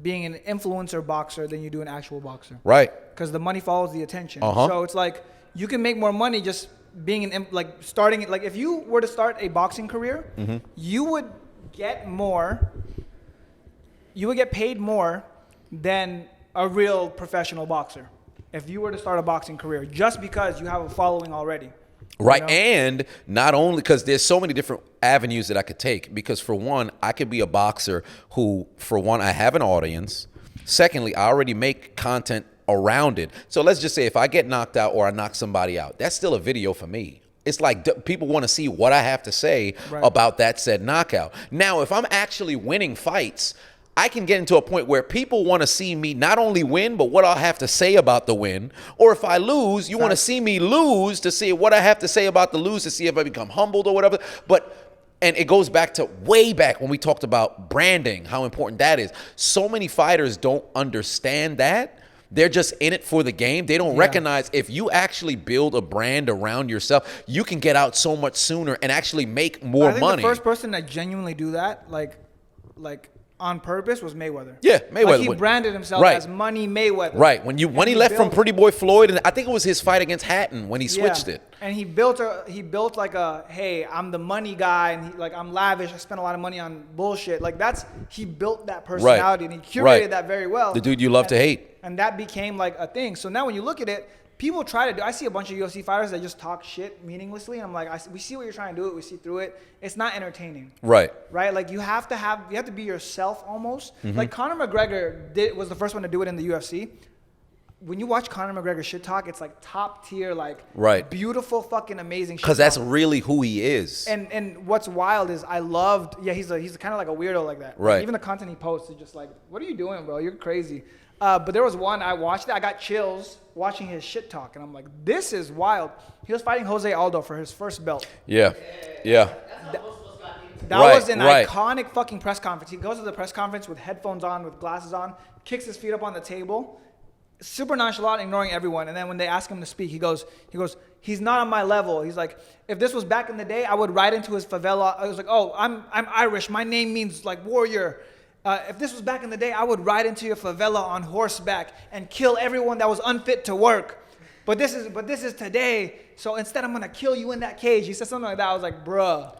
being an influencer boxer than you do an actual boxer. Right. Because the money follows the attention. So it's like, you can make more money just being starting it. Like if you were to start a boxing career, you would get paid more than a real professional boxer if you were to start a boxing career, just because you have a following already. Right. You know? And not only because there's so many different avenues that I could take, because for one, I could be a boxer who, for one, I have an audience. Secondly, I already make content around it. So let's just say if I get knocked out or I knock somebody out, that's still a video for me. It's like people want to see what I have to say about that said knockout. Now, if I'm actually winning fights, I can get into a point where people want to see me not only win, but what I'll have to say about the win. Or if I lose, you want to see me lose to see what I have to say about the lose, to see if I become humbled or whatever. And it goes back to way back when we talked about branding, how important that is. So many fighters don't understand that. They're just in it for the game. They don't recognize if you actually build a brand around yourself, you can get out so much sooner and actually make more money. The first person that genuinely do that, like on purpose was Mayweather. Yeah, Mayweather. Like he would- branded himself Right. as Money Mayweather. Right. When he he left from built- Pretty Boy Floyd, and I think it was his fight against Hatton when he switched it. And he built like a, hey, I'm the money guy, and he, like, I'm lavish. I spend a lot of money on bullshit. Like he built that personality, and he curated Right. that very well. The dude you love to hate. And that became like a thing. So now when you look at it, people try to do. I see a bunch of UFC fighters that just talk shit meaninglessly, and I'm like, we see what you're trying to do. We see through it. It's not entertaining. Right. Right? Like you have to be yourself almost. Mm-hmm. Like Conor McGregor was the first one to do it in the UFC. When you watch Conor McGregor shit talk, it's like top tier, like Right. beautiful, fucking amazing shit. Because that's talk. really who he is. And what's wild is he's kind of like a weirdo like that. Right. Like even the content he posts is just like, what are you doing, bro? You're crazy. But there was one, I watched it. I got chills watching his shit talk. And I'm like, this is wild. He was fighting Jose Aldo for his first belt. Yeah. Yeah. That Right, was an right. iconic fucking press conference. He goes to the press conference with headphones on, with glasses on, kicks his feet up on the table, super nonchalant, ignoring everyone. And then when they ask him to speak, he goes, he's not on my level. He's like, if this was back in the day, I would ride into his favela. I was like, oh, I'm Irish. My name means like warrior. If this was back in the day, I would ride into your favela on horseback and kill everyone that was unfit to work. But this is today. So instead, I'm gonna kill you in that cage. He said something like that. I was like, bruh.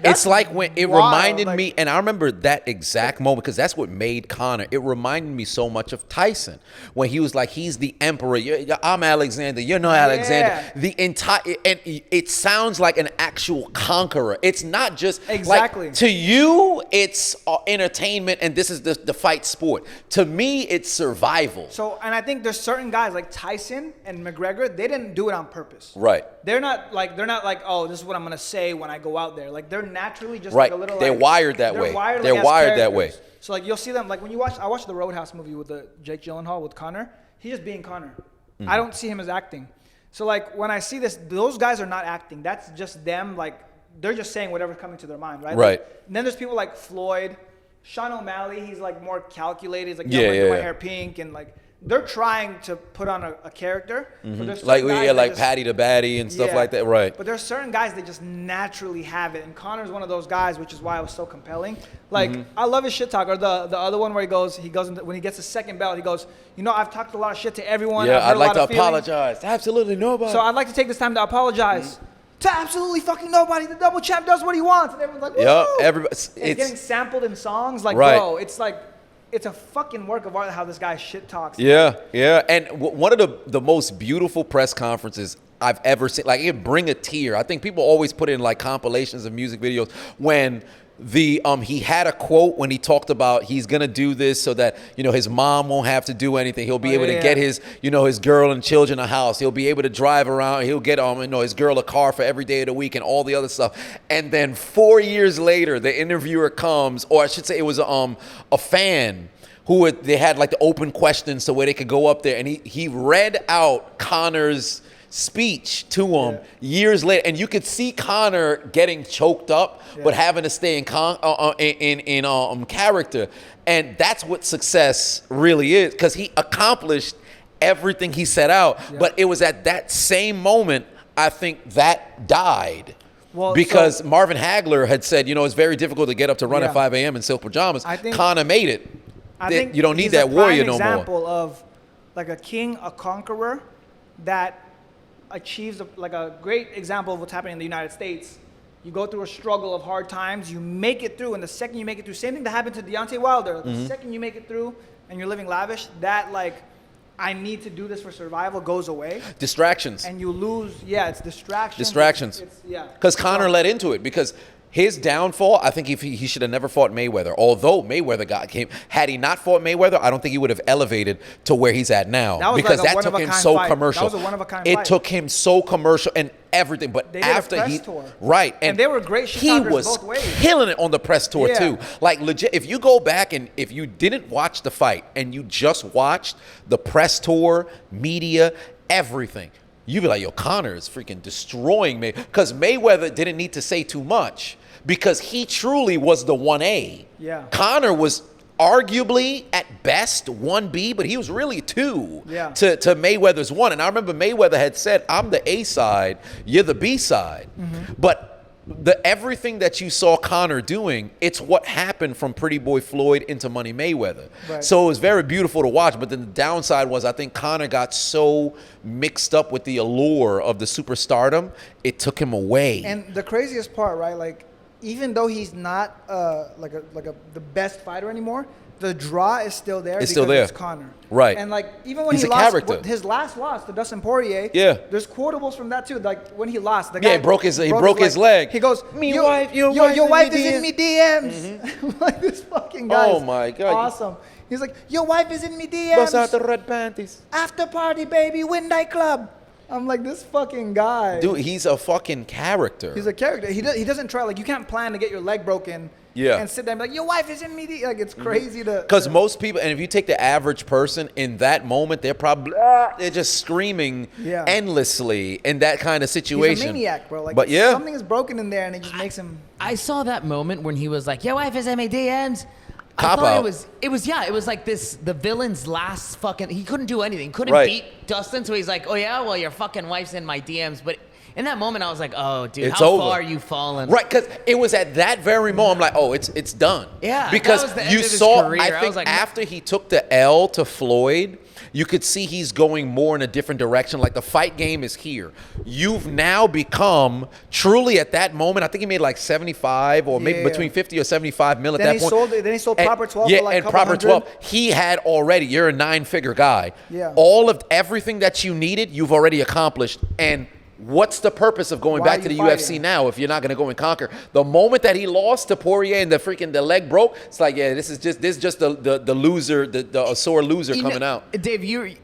It's like when it wild, reminded like- me, and I remember that exact moment because that's what made Conor. It reminded me so much of Tyson when he was like, he's the emperor. I'm Alexander. You're no Alexander. Yeah. The entire, and it sounds like an actual conqueror. It's not just Exactly. Like, to you, it's entertainment, and this is the fight sport. To me, it's survival. So, and I think there's certain guys like Tyson and McGregor, they didn't do it on purpose. Right. They're not like, oh, this is what I'm gonna say when I go out there. Like they're naturally just Right. like a little. They're like, wired that way. They're as wired that way. characters. So like you'll see them like when you watch. I watched the Roadhouse movie with the Jake Gyllenhaal with Conor. He's just being Conor. I don't see him as acting. So like when I see this, those guys are not acting. That's just them. Like they're just saying whatever's coming to their mind, right? Right. Like, and then there's people like Floyd, Sean O'Malley. He's like more calculated. He's like, Yeah, I'm gonna do my yeah. hair pink and like. They're trying to put on a character. But there's Like certain guys that like just- Patty the Batty and stuff yeah. like that. Right. But there's certain guys that just naturally have it, and Conor's one of those guys, which is why it was so compelling. Like I love his shit talk. Or the other one where he goes into, when he gets his second belt, he goes, I've talked a lot of shit to everyone. Yeah, I've hurt I'd a like lot to of feelings. apologize. Absolutely nobody. So I'd like to take this time to apologize to absolutely fucking nobody. The double champ does what he wants, and everyone's like, woo! Yeah, everybody. It's getting sampled in songs, like Right. bro, it's like. It's a fucking work of art how this guy shit talks. Yeah, yeah. And one of the most beautiful press conferences I've ever seen, like it bring a tear. I think people always put in like compilations of music videos when he had a quote when he talked about he's gonna do this so that his mom won't have to do anything. He'll be able to get his his girl and children a house. He'll be able to drive around. He'll get his girl a car for every day of the week and all the other stuff. And then 4 years later, the interviewer comes, or I should say, it was a fan who they had like the open questions to where they could go up there, and he read out Conor's speech to him years later, and you could see Conor getting choked up, but having to stay in character, and that's what success really is, because he accomplished everything he set out. But it was at that same moment, I think, that died. Well, because so- Marvin Hagler had said, it's very difficult to get up to run Yeah. at 5 a.m. in silk pajamas. I think- Conor made it. I think You don't need he's that a prime warrior no more. example of like a king, a conqueror that achieves like a great example of what's happening in the United States. You go through a struggle of hard times, you make it through, and the second you make it through, same thing that happened to Deontay Wilder. The second you make it through and you're living lavish, that like, I need to do this for survival goes away, Distractions. and you lose. Yeah, it's distractions. Distractions. Yeah. Because Conor led into it. Because his downfall, I think if he should have never fought Mayweather. Although Mayweather had he not fought Mayweather, I don't think he would have elevated to where he's at now. That was because like a that took him one-of-a-kind so fight. commercial. That was a one-of-a-kind It fight. took him so commercial and everything. But They did a after press tour. right, And they were great shit He talkers was both ways. killing it on the press tour Yeah. too. Like legit, if you go back and if you didn't watch the fight and you just watched the press tour, media, everything, you'd be like, yo, Conor is freaking destroying me. Because Mayweather didn't need to say too much because he truly was the 1A. Yeah. Conor was arguably at best 1B, but he was really 2 Yeah. to Mayweather's 1. And I remember Mayweather had said, I'm the A side, you're the B side. But everything that you saw Conor doing, it's what happened from Pretty Boy Floyd into Money Mayweather. Right. So it was very beautiful to watch. But then the downside was I think Conor got so mixed up with the allure of the superstardom, it took him away. And the craziest part, right? Like, even though he's not the best fighter anymore, the draw is still there. It's still there. It's Conor. Right. And like even when He's he a lost character. his last loss to Dustin Poirier, Yeah. there's quotables from that too. Like when he lost, the guy he broke his leg. He goes, Your your wife wife is is in me DMs. Like this fucking guy. Oh is my God. awesome. He's like, your wife is in me DMs. Bust out the red panties. After party, baby, Windy Club. I'm like, this fucking guy. Dude, he's a fucking character. He's a character. He doesn't try, like, you can't plan to get your leg broken and sit there and be like, your wife is in me. Like, it's crazy to. Because most people, and if you take the average person in that moment, they're probably, they're just screaming endlessly in that kind of situation. He's a maniac, bro. Like, but yeah. Something is broken in there and it just makes him. I saw that moment when he was like, your wife is in me DMs. Cop I thought out. it was like the villain's last fucking, he couldn't do anything. Couldn't Right. beat Dustin, so he's like, oh yeah, well, your fucking wife's in my DMs. But in that moment, I was like, oh, dude, It's how over. far are you fallen? Right, because it was at that very moment, I'm like, oh, it's done. Yeah, because that was the end you of his saw, career. I I think was like, after he took the L to Floyd, you could see he's going more in a different direction. Like the fight game is here. You've now become truly at that moment. I think he made like 75 or maybe between 50 or 75 mil at Then that he point. sold. Then he sold Proper 12 Yeah, for like a and couple Proper hundred. 12. He had already. You're a 9-figure guy. Yeah. All of everything that you needed, you've already accomplished. And what's the purpose of going Why back are to the you UFC fighting? now if you're not going to go and conquer? The moment that he lost to Poirier and the leg broke, it's like, yeah, this is just the loser, the sore loser You coming know, out. Dave, you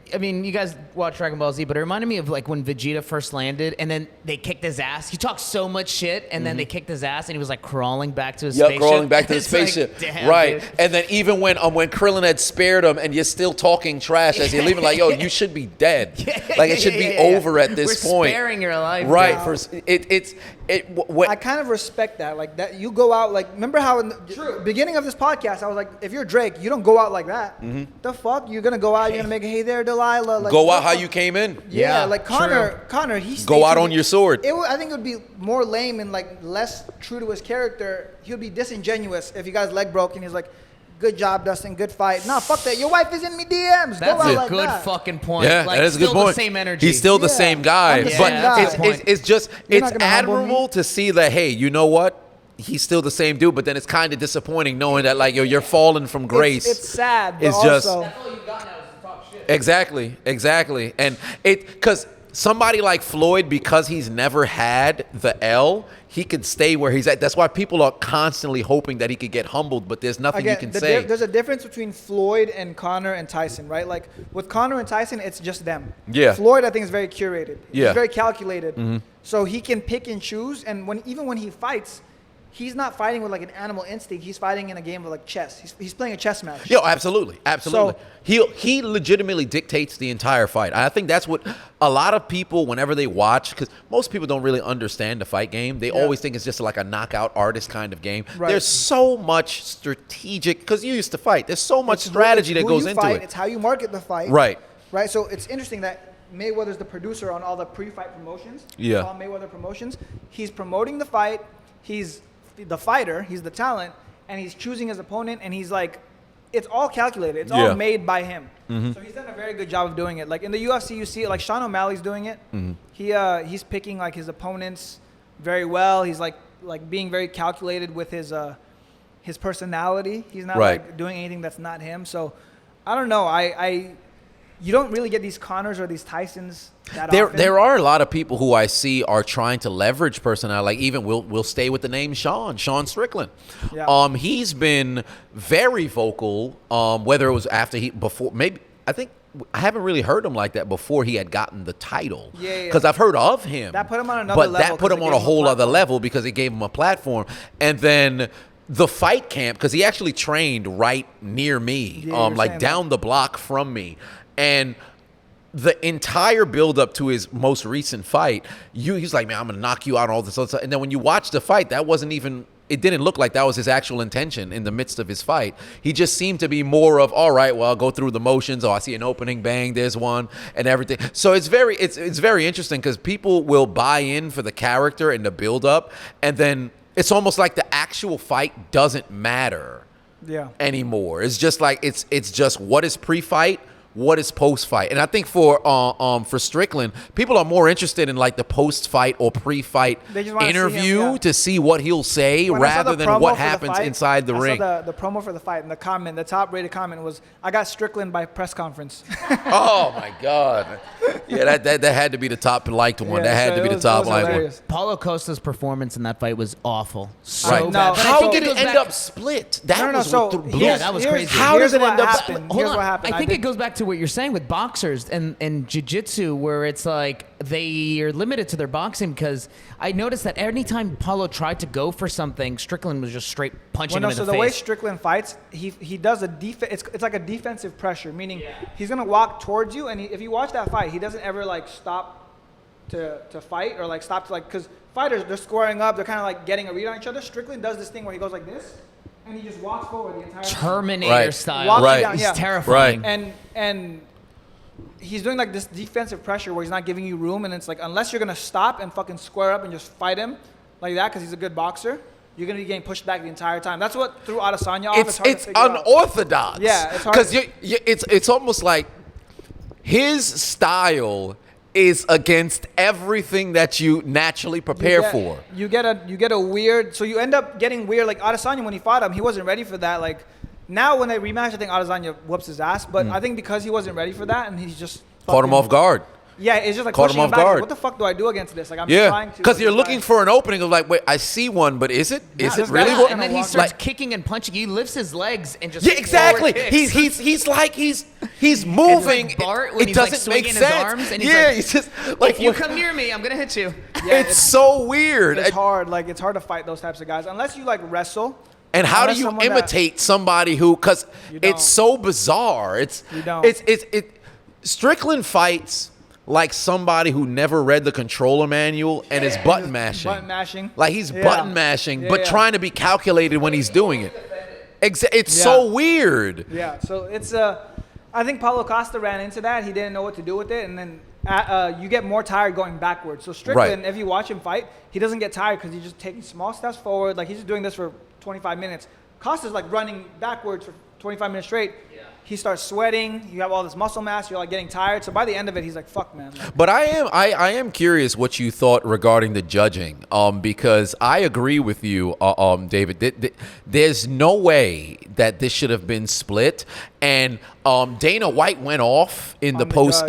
guys watch Dragon Ball Z, but it reminded me of like when Vegeta first landed and then they kicked his ass. He talked so much shit and then they kicked his ass and he was like crawling back to his spaceship. Crawling back to his It's like, spaceship. damn, Right. dude. And then even when Krillin had spared him and you're still talking trash as you're leaving, like, yo, you should be dead. Like it should be over at this We're point. sparing your life. Right. dude. What I kind of respect that. Like that, you go out. Like remember how in the beginning of this podcast, I was like, if you're Drake, you don't go out like that. The fuck, you're gonna go out. You're gonna make a hey there, Delilah. Like, go what out how the- you came in. Yeah, Yeah, like true. Conor, he Go out stayed on your sword. I think it would be more lame and like less true to his character. He would be disingenuous if you guys leg broke and he's like, "Good job, Dustin. Good fight." Nah, fuck that. Your wife is in me DMs. Go That's out a like good that. fucking point. Yeah, like, that is a good still point. the same energy. He's still the Yeah, same guy, I'm the but same guy. it's just You're it's not gonna humble admirable me. to see that. Hey, you know what? He's still the same dude, but then it's kind of disappointing knowing that like you're falling from grace. It's sad, but It's just- also All you got now is to talk shit. Exactly. And because somebody like Floyd, because he's never had the L, he could stay where he's at. That's why people are constantly hoping that he could get humbled, but there's nothing you can say. there's a difference between Floyd and Conor and Tyson, right? Like with Conor and Tyson, it's just them. Yeah. Floyd, I think, is very curated. Yeah. He's very calculated. So he can pick and choose. And even when he fights, he's not fighting with like an animal instinct. He's fighting in a game of like chess. He's playing a chess match. Yo, absolutely. So- He legitimately dictates the entire fight. I think that's what a lot of people, whenever they watch, because most people don't really understand the fight game. They always think it's just like a knockout artist kind of game. Right. There's so much strategic, because you used to fight. There's so much strategy It's that who goes you into fight, it. It's how you market the fight. Right. Right. So it's interesting that Mayweather's the producer on all the pre-fight promotions. Yeah. All Mayweather promotions. He's promoting the fight. He's the fighter. He's the talent, and he's choosing his opponent. And he's like, it's all calculated. It's Yeah. all made by him. So he's done a very good job of doing it. Like in the UFC, you see it. Like Sean O'Malley's doing it. He's picking like his opponents very well. He's like being very calculated with his personality. He's not Right. like doing anything that's not him. So I don't know. You don't really get these Conors or these Tysons that often. There are a lot of people who I see are trying to leverage personality. Like even we'll stay with the name Sean Strickland. Yeah. He's been very vocal. Whether it was before, maybe I think I haven't really heard him like that before he had gotten the title. Yeah. Because I've heard of him. That put him on another but level that put 'cause him it on gave a him a whole other platform. level because it gave him a platform. And then the fight camp, because he actually trained right near me, Yeah, you were like saying down the block from me, and the entire build up to his most recent fight, he's like, man, I'm gonna knock you out and all this other stuff. And then when you watch the fight, that wasn't even it didn't look like that was his actual intention in the midst of his fight. He just seemed to be more of, all right, well, I'll go through the motions. Oh, I see an opening, bang, there's one, and everything. So it's very interesting because people will buy in for the character and the build-up, and then it's almost like the actual fight doesn't matter anymore. It's just like it's just what is pre-fight, what is post-fight. And I think for Strickland, people are more interested in like the post-fight or pre-fight interview to see what he'll say rather than what happens inside the ring. I saw the promo for the fight, and the top-rated comment was, "I got Strickland by press conference." Oh my God! Yeah, that had to be the top liked one. That had to be the top liked one. Paulo Costa's performance in that fight was awful. Right. Bad. How did it end up split? That was that was crazy. How does it end up split? Here's what happened. I think it goes back to what you're saying with boxers and jiu-jitsu, where it's like they are limited to their boxing, because I noticed that anytime Paulo tried to go for something, Strickland was just straight punching him in the face. So the way Strickland fights, he does a defense. It's like a defensive pressure, meaning he's gonna walk towards you, and if you watch that fight, he doesn't ever like stop to fight or like stop to like, because fighters, they're squaring up, they're kind of like getting a read on each other. Strickland does this thing where he goes like this, and he just walks forward the entire time. Terminator style. Down, He's terrifying. And he's doing like this defensive pressure where he's not giving you room, and it's like, unless you're gonna stop and fucking square up and just fight him like that because he's a good boxer, you're gonna be getting pushed back the entire time. That's what threw Adesanya off. It's unorthodox. Yeah, it's hard because it's almost like his style is against everything that you naturally prepare for. You get a weird, so you end up getting weird. Like Adesanya, when he fought him, he wasn't ready for that. Like now when they rematch, I think Adesanya whoops his ass. But I think because he wasn't ready for that, and he's just caught him off guard. Yeah, it's just like caught pushing him him off back. guard. Like, what the fuck do I do against this? Like I'm trying to. Because you're looking for an opening of like, wait, I see one, but is it? Is it really? And then he starts kicking and punching. He lifts his legs and just exactly. He's like he's moving. It's like Bart when it he's doesn't like swinging make his sense. arms, and he's like, he's just like, if you come near me, I'm gonna hit you. Yeah, it's so weird. It's hard. Like it's hard to fight those types of guys unless you like wrestle. And how do you imitate somebody who? Because it's so bizarre. Strickland fights like somebody who never read the controller manual and is button mashing. Button mashing. Like he's button mashing, but trying to be calculated when he's doing it. It's so weird. Yeah. So it's I think Paulo Costa ran into that. He didn't know what to do with it, and then you get more tired going backwards. So Strickland, if you watch him fight, he doesn't get tired because he's just taking small steps forward. Like he's just doing this for 25 minutes. Costa's like running backwards for 25 minutes straight. He starts sweating. You have all this muscle mass. You're like getting tired. So by the end of it, he's like, "Fuck, man." But I am curious what you thought regarding the judging, because I agree with you, David. There's no way that this should have been split. And Dana White went off in the post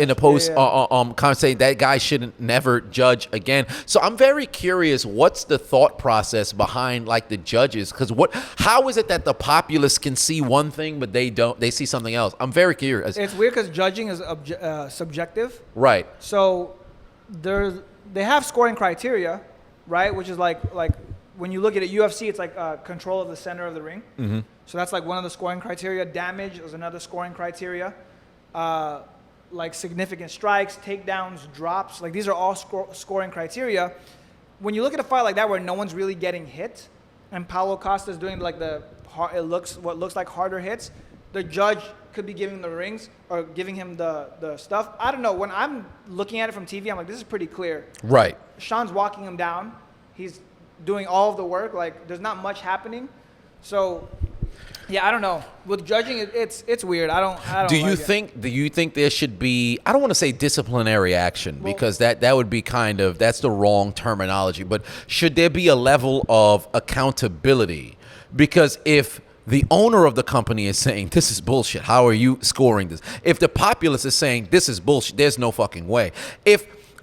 comment saying that guy shouldn't never judge again. So I'm very curious, what's the thought process behind like the judges? Because how is it that the populace can see one thing but they don't? They see something else. I'm very curious. It's weird because judging is subjective. Right. So they have scoring criteria, right? Which is like when you look at it, UFC, it's like control of the center of the ring. Mm-hmm. So that's like one of the scoring criteria. Damage is another scoring criteria. Like significant strikes, takedowns, drops. Like these are all scoring criteria. When you look at a fight like that where no one's really getting hit, and Paulo Costa is doing like what looks like harder hits, the judge could be giving the rings or giving him the stuff. I don't know. When I'm looking at it from TV, I'm like, this is pretty clear. Right. Sean's walking him down. He's doing all of the work. Like there's not much happening. So. Yeah, I don't know. With judging, it's weird. I don't. Do you think there should be? I don't want to say disciplinary action because that would be that's the wrong terminology. But should there be a level of accountability? Because if the owner of the company is saying this is bullshit, how are you scoring this? If the populace is saying this is bullshit, there's no fucking way.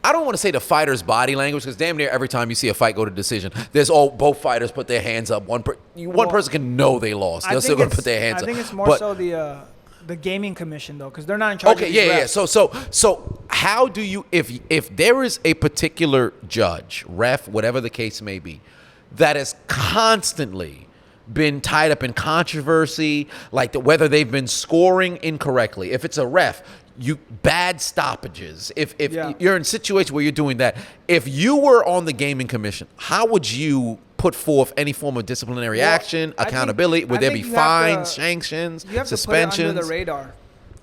I don't want to say the fighter's body language because damn near every time you see a fight go to decision, both fighters put their hands up. One person can know they lost. They're still going to put their hands up. I think it's more so the gaming commission though, because they're not in charge. Okay, of these refs. So how do you if there is a particular judge, ref, whatever the case may be, that has constantly been tied up in controversy, like whether they've been scoring incorrectly, if it's a ref. Bad stoppages. If you're in a situation where you're doing that, if you were on the gaming commission, how would you put forth any form of disciplinary action, accountability? Would there be fines, sanctions, you have suspensions? To put it under the radar.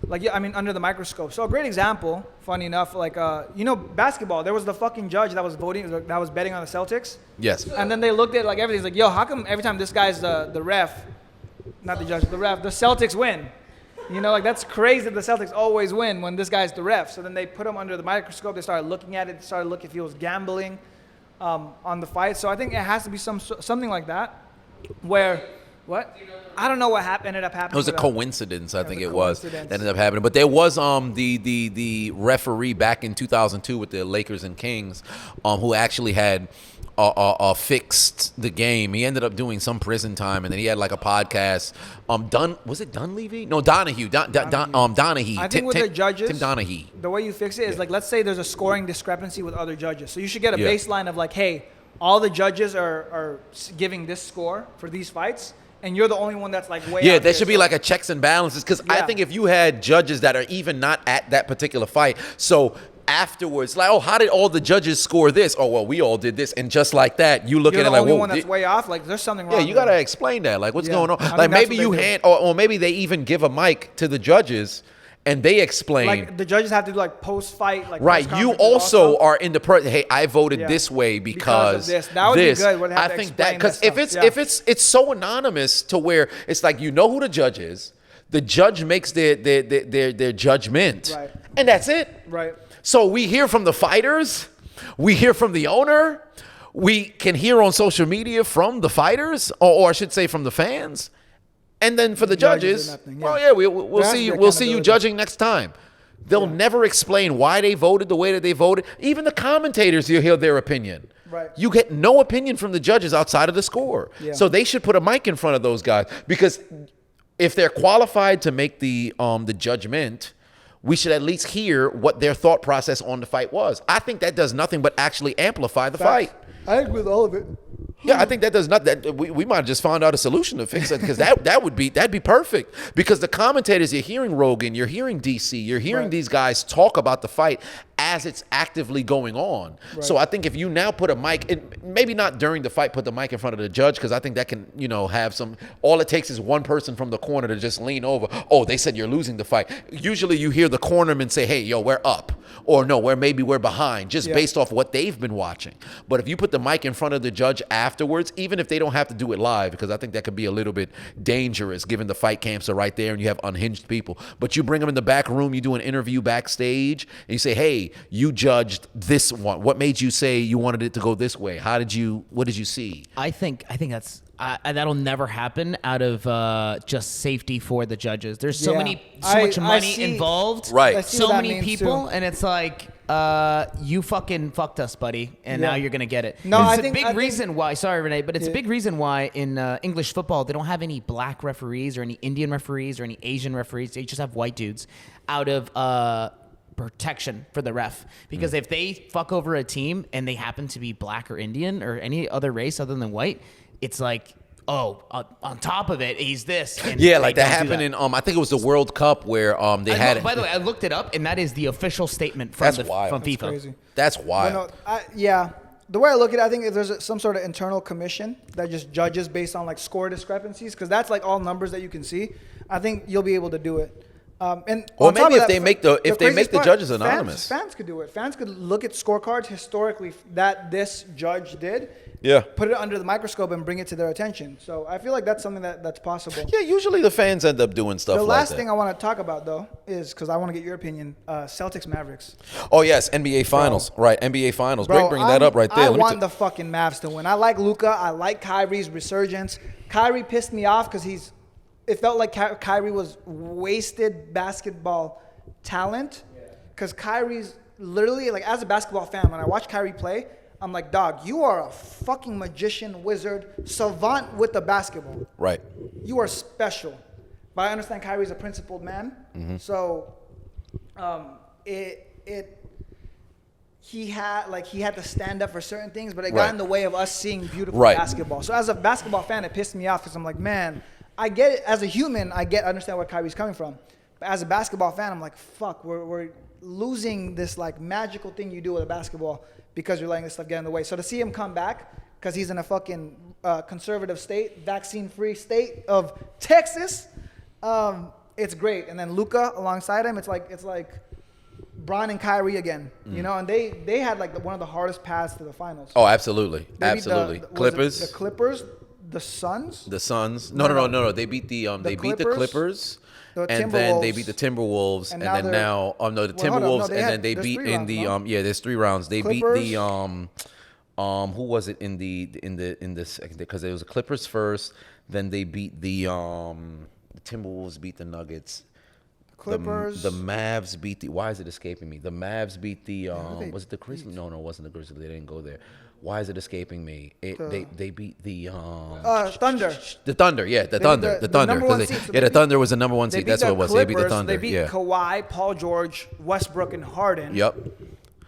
Like, I mean, under the microscope. So a great example, funny enough, like, you know, basketball, there was the fucking judge that was betting on the Celtics. Yes. And then they looked at, like, everything's like, yo, how come every time this guy's the ref, not the judge, the ref, the Celtics win? You know, like, that's crazy that the Celtics always win when this guy's the ref. So then they put him under the microscope. They started looking at it. They started looking if he was gambling on the fight. So I think it has to be something like that where, what? I don't know what ended up happening. It was a coincidence, I think it was, that ended up happening. But there was the referee back in 2002 with the Lakers and Kings who actually had fixed the game. He ended up doing some prison time, and then he had like a podcast. Was it Dunleavy? No, Donahue. Donahue. I think with the judges, Tim Donahue. The way you fix it is like, let's say there's a scoring discrepancy with other judges. So you should get a baseline of like, hey, all the judges are giving this score for these fights, and you're the only one that's like way out there should be like a checks and balances, because I think if you had judges that are even not at that particular fight, so afterwards, like, oh, how did all the judges score this? Oh, well, we all did this, and just like that, you look at it like, you're the only whoa, one that's way off. Like, there's something wrong. Yeah, you gotta explain that. Like, what's going on? I Like, think maybe you or maybe they even give a mic to the judges, and they explain. Like, the judges have to do like post-fight, like, right. You also are in the hey, I voted this way because of this. That would be good. Would have I to think that explain because that if stuff. it's so anonymous to where it's like, you know who the judge is, the judge makes their judgment, Right. and that's it. Right. So we hear from the fighters, we hear from the owner, we can hear on social media from the fighters, or I should say from the fans, and then for the judges, we'll see you. We'll see you judging next time. They'll never explain why they voted the way that they voted. Even the commentators, you hear their opinion. Right. You get no opinion from the judges outside of the score. Yeah. So they should put a mic in front of those guys, because if they're qualified to make the judgment, we should at least hear what their thought process on the fight was. I think that does nothing but actually amplify the fight. I agree with all of it. Yeah, I think that does not. That we might have just found out a solution to fix it, because that'd be perfect. Because the commentators, you're hearing Rogan, you're hearing DC, you're hearing these guys talk about the fight as it's actively going on. Right. So I think if you now put a mic, maybe not during the fight, put the mic in front of the judge, because I think that can, have some. All it takes is one person from the corner to just lean over. Oh, they said you're losing the fight. Usually you hear the cornerman say, "Hey, yo, we're up," or "No, maybe we're behind," just based off what they've been watching. But if you put the mic in front of the judge afterwards, even if they don't have to do it live, because I think that could be a little bit dangerous, given the fight camps are right there and you have unhinged people. But you bring them in the back room, you do an interview backstage, and you say, "Hey, you judged this one. What made you say you wanted it to go this way? What did you see?" I think that's that'll never happen out of just safety for the judges. There's so much money involved, right? So many people, and it's like, you fucking fucked us, buddy, and now you're gonna get it. No, it's a big reason why. Sorry, Renee, but it's a big reason why in English football they don't have any black referees or any Indian referees or any Asian referees. They just have white dudes out of protection for the ref, because if they fuck over a team and they happen to be black or Indian or any other race other than white, it's like, oh, on top of it, he's this. And like that happened in I think it was the World Cup where they had it. By the way, I looked it up, and that is the official statement from from FIFA. That's crazy. That's wild. The way I look at it, I think if there's some sort of internal commission that just judges based on like score discrepancies, because that's like all numbers that you can see, I think you'll be able to do it. Or maybe if they make the judges anonymous, fans could do it. Fans could look at scorecards historically that this judge did. Yeah. Put it under the microscope and bring it to their attention. So I feel like that's something that's possible. Yeah, usually the fans end up doing stuff like that. The last thing I want to talk about, though, is, because I want to get your opinion, Celtics Mavericks. Oh, yes, NBA Finals. Right, NBA Finals. Great bringing that up right there. I want the fucking Mavs to win. I like Luka. I like Kyrie's resurgence. Kyrie pissed me off because it felt like Kyrie was wasted basketball talent, because Kyrie's literally, like, as a basketball fan, when I watch Kyrie play, I'm like, dog, you are a fucking magician, wizard, savant with the basketball. Right. You are special. But I understand Kyrie's a principled man. Mm-hmm. So he had to stand up for certain things, but it got in the way of us seeing beautiful basketball. So as a basketball fan, it pissed me off, because I'm like, man, I get it. As a human, I understand where Kyrie's coming from. as a basketball fan, I'm like, fuck, we're losing this like magical thing you do with a basketball because you're letting this stuff get in the way. So to see him come back because he's in a fucking conservative state, vaccine-free state of Texas, it's great. And then Luka alongside him, it's like Bron and Kyrie again, you know, and they had like one of the hardest paths to the finals. Oh, absolutely, They beat absolutely. the Clippers. The Clippers, the Suns. The Suns. No. They beat the beat the Clippers. The And then they Timberwolves. beat the Timberwolves, And and now then they're- now, the Well, hold on, Timberwolves, no, and then there's they beat 3 in the rounds, no? there's 3 rounds. They Clippers. beat the who was it in the second? Because it was the Clippers first, then they beat the Timberwolves beat the Nuggets. Clippers. The Mavs beat the. Why is it escaping me? The Mavs beat the. they Was it the Grizzlies? No, it wasn't the Grizzlies. They didn't go there. Why is it escaping me? They beat the. Thunder. The Thunder, yeah, the Thunder, the the Thunder. number one 'Cause seed, they- so yeah, they the beat- Thunder was the number 1 They seed. beat That's the what it was. They beat the Clippers, Thunder. They beat Yeah. Kawhi, Paul George, Westbrook, and Harden. Yep.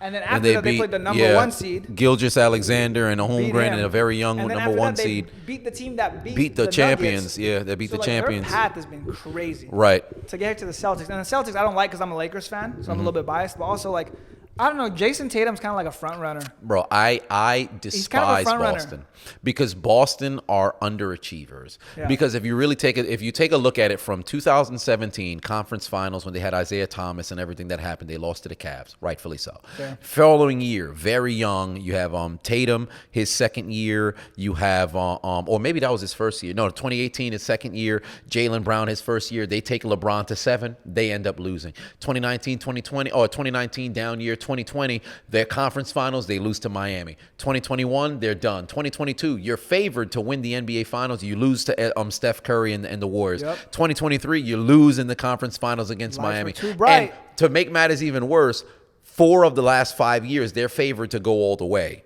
And then And after that, they played the number 1 seed. Gilgeous Alexander and a beat Holmgren him. and a very young And then number after 1 that, they seed. beat the team that Beat the champions. Nuggets. Yeah, they beat So, the like, champions. Their path has been crazy. Right. To get to the Celtics. And the Celtics, I don't like because I'm a Lakers fan, so I'm a little bit biased. But also, like, I don't know, Jason Tatum's kind of like a front runner. Bro, I despise front runner. Boston because Boston are underachievers. Yeah. Because if you take a look at it from 2017 conference finals when they had Isaiah Thomas and everything that happened, they lost to the Cavs, rightfully so. Yeah. Following year, very young, you have Tatum, his second year. You have or maybe that was his first year. No, 2018 his second year. Jaylen Brown his first year. They take LeBron to 7. They end up losing. 2019, 2020, or 2019 down year. 2020, their conference finals, they lose to Miami. 2021, they're done. 2022, you're favored to win the NBA finals. You lose to Steph Curry and the Warriors. Yep. 2023, you lose in the conference finals against Lights were Miami. too bright. And to make matters even worse, 4 of the last 5 years, they're favored to go all the way.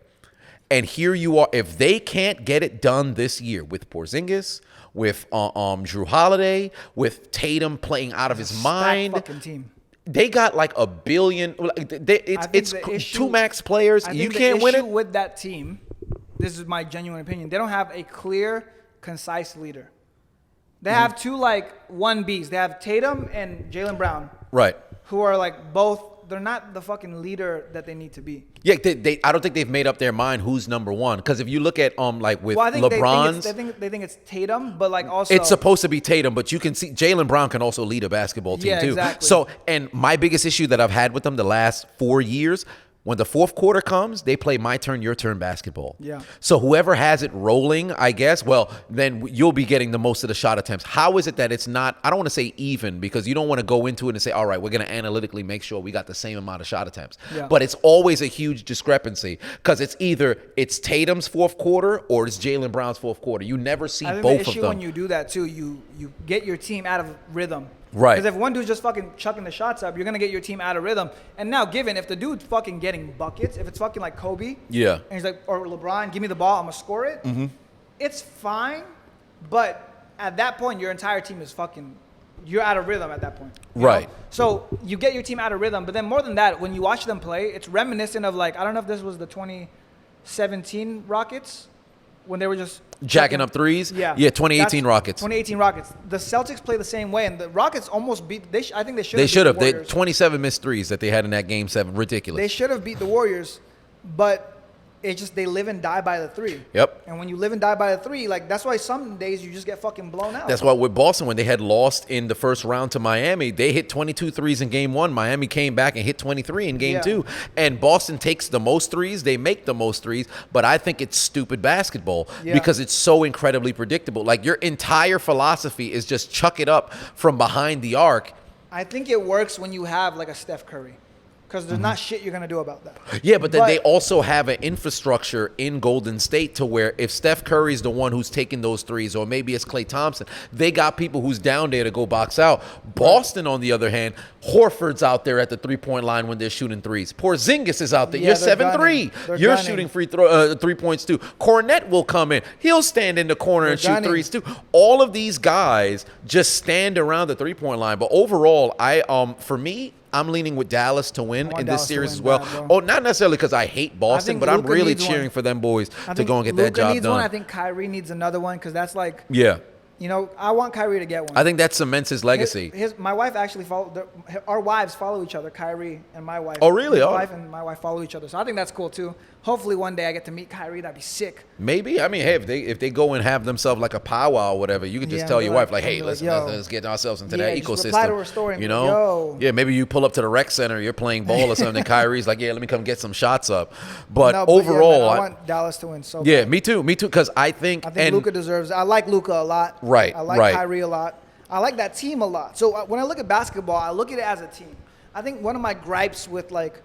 And here you are. If they can't get it done this year with Porzingis, with Drew Holiday, with Tatum playing out of his Stacked mind, fucking team. they got like $1 billion. It's the issue- 2 max players. I You think can't the win issue it. with that team, this is my genuine opinion, they don't have a clear, concise leader. They Mm-hmm. have 2 like 1Bs. They have Tatum and Jaylen Brown, Right. who are like both. They're not the fucking leader that they need to be. Yeah, I don't think they've made up their mind who's number 1. Because if you look at like with Well, I think LeBron's, they think it's Tatum, but like also it's supposed to be Tatum, but you can see Jaylen Brown can also lead a basketball team Yeah, too. exactly. So, and my biggest issue that I've had with them the last 4 years, when the fourth quarter comes, they play my turn, your turn basketball. Yeah. So whoever has it rolling, I guess, well, then you'll be getting the most of the shot attempts. How is it that it's not, I don't want to say even, because you don't want to go into it and say, all right, we're going to analytically make sure we got the same amount of shot attempts. Yeah. But it's always a huge discrepancy because it's Tatum's fourth quarter or it's Jaylen Brown's fourth quarter. You never see I think both the of issue them. when you do that too, you get your team out of rhythm. Right. Because if one dude's just fucking chucking the shots up, you're gonna get your team out of rhythm. And now, given if the dude's fucking getting buckets, if it's fucking like Kobe, Yeah. and he's like, or LeBron, give me the ball, I'm gonna score it. Mm-hmm. It's fine, but at that point, your entire team is fucking. You're out of rhythm at that point. you know? Right. So you get your team out of rhythm, but then more than that, when you watch them play, it's reminiscent of like I don't know if this was the 2017 Rockets when they were just Jacking up threes? Yeah. Yeah, 2018 That's- Rockets. 2018 Rockets. The Celtics play the same way, and the Rockets almost beat. I think they should. They should have. The They Warriors. 27 missed threes that they had in that game 7. Ridiculous. They should have beat the Warriors, but it's just they live and die by the 3. Yep. And when you live and die by the 3, like that's why some days you just get fucking blown out. That's why with Boston, when they had lost in the first round to Miami, they hit 22 threes in game 1. Miami came back and hit 23 in game Yeah. 2. And Boston takes the most threes. They make the most threes. But I think it's stupid basketball Yeah. because it's so incredibly predictable. Like your entire philosophy is just chuck it up from behind the arc. I think it works when you have like a Steph Curry, because there's not shit you're gonna do about that. Yeah, but then they also have an infrastructure in Golden State to where if Steph Curry's the one who's taking those threes, or maybe it's Klay Thompson, they got people who's down there to go box out. Boston, on the other hand, Horford's out there at the three-point line when they're shooting threes. Porzingis is out there. Yeah, You're they're 7-3. gunning. They're You're gunning. shooting 3 points too. Cornette will come in. He'll stand in the corner and shoot gunning. threes too. All of these guys just stand around the three-point line. But overall, for me, I'm leaning with Dallas to win want in this Dallas to series win as well. bad, bro. Oh, not necessarily because I hate Boston, think but I'm Luka really needs one. cheering for them boys I to think go and get that Luka job needs done. one. I think Kyrie needs another one because that's like Yeah. You know, I want Kyrie to get one. I think that cements his legacy. My wife actually our wives follow each other, Kyrie and my wife. Oh, really? My Oh. wife and my wife follow each other. So I think that's cool, too. Hopefully one day I get to meet Kyrie. That'd be sick. Maybe. I mean, hey, if they go and have themselves like a powwow or whatever, you can just Yeah, tell be your like- wife, like, hey, be like, listen, yo. let's get ourselves into Yeah, that just ecosystem. reply to her story and you be like, know? yo. Yeah, maybe you pull up to the rec center, you're playing ball or something, and Kyrie's like, yeah, let me come get some shots up. But No, overall, yeah, man, I want Dallas to win so yeah, bad. me too, because I think Luka deserves it. I like Luka a lot. Right, I like right. Kyrie a lot. I like that team a lot. So when I look at basketball, I look at it as a team. I think one of my gripes with, like,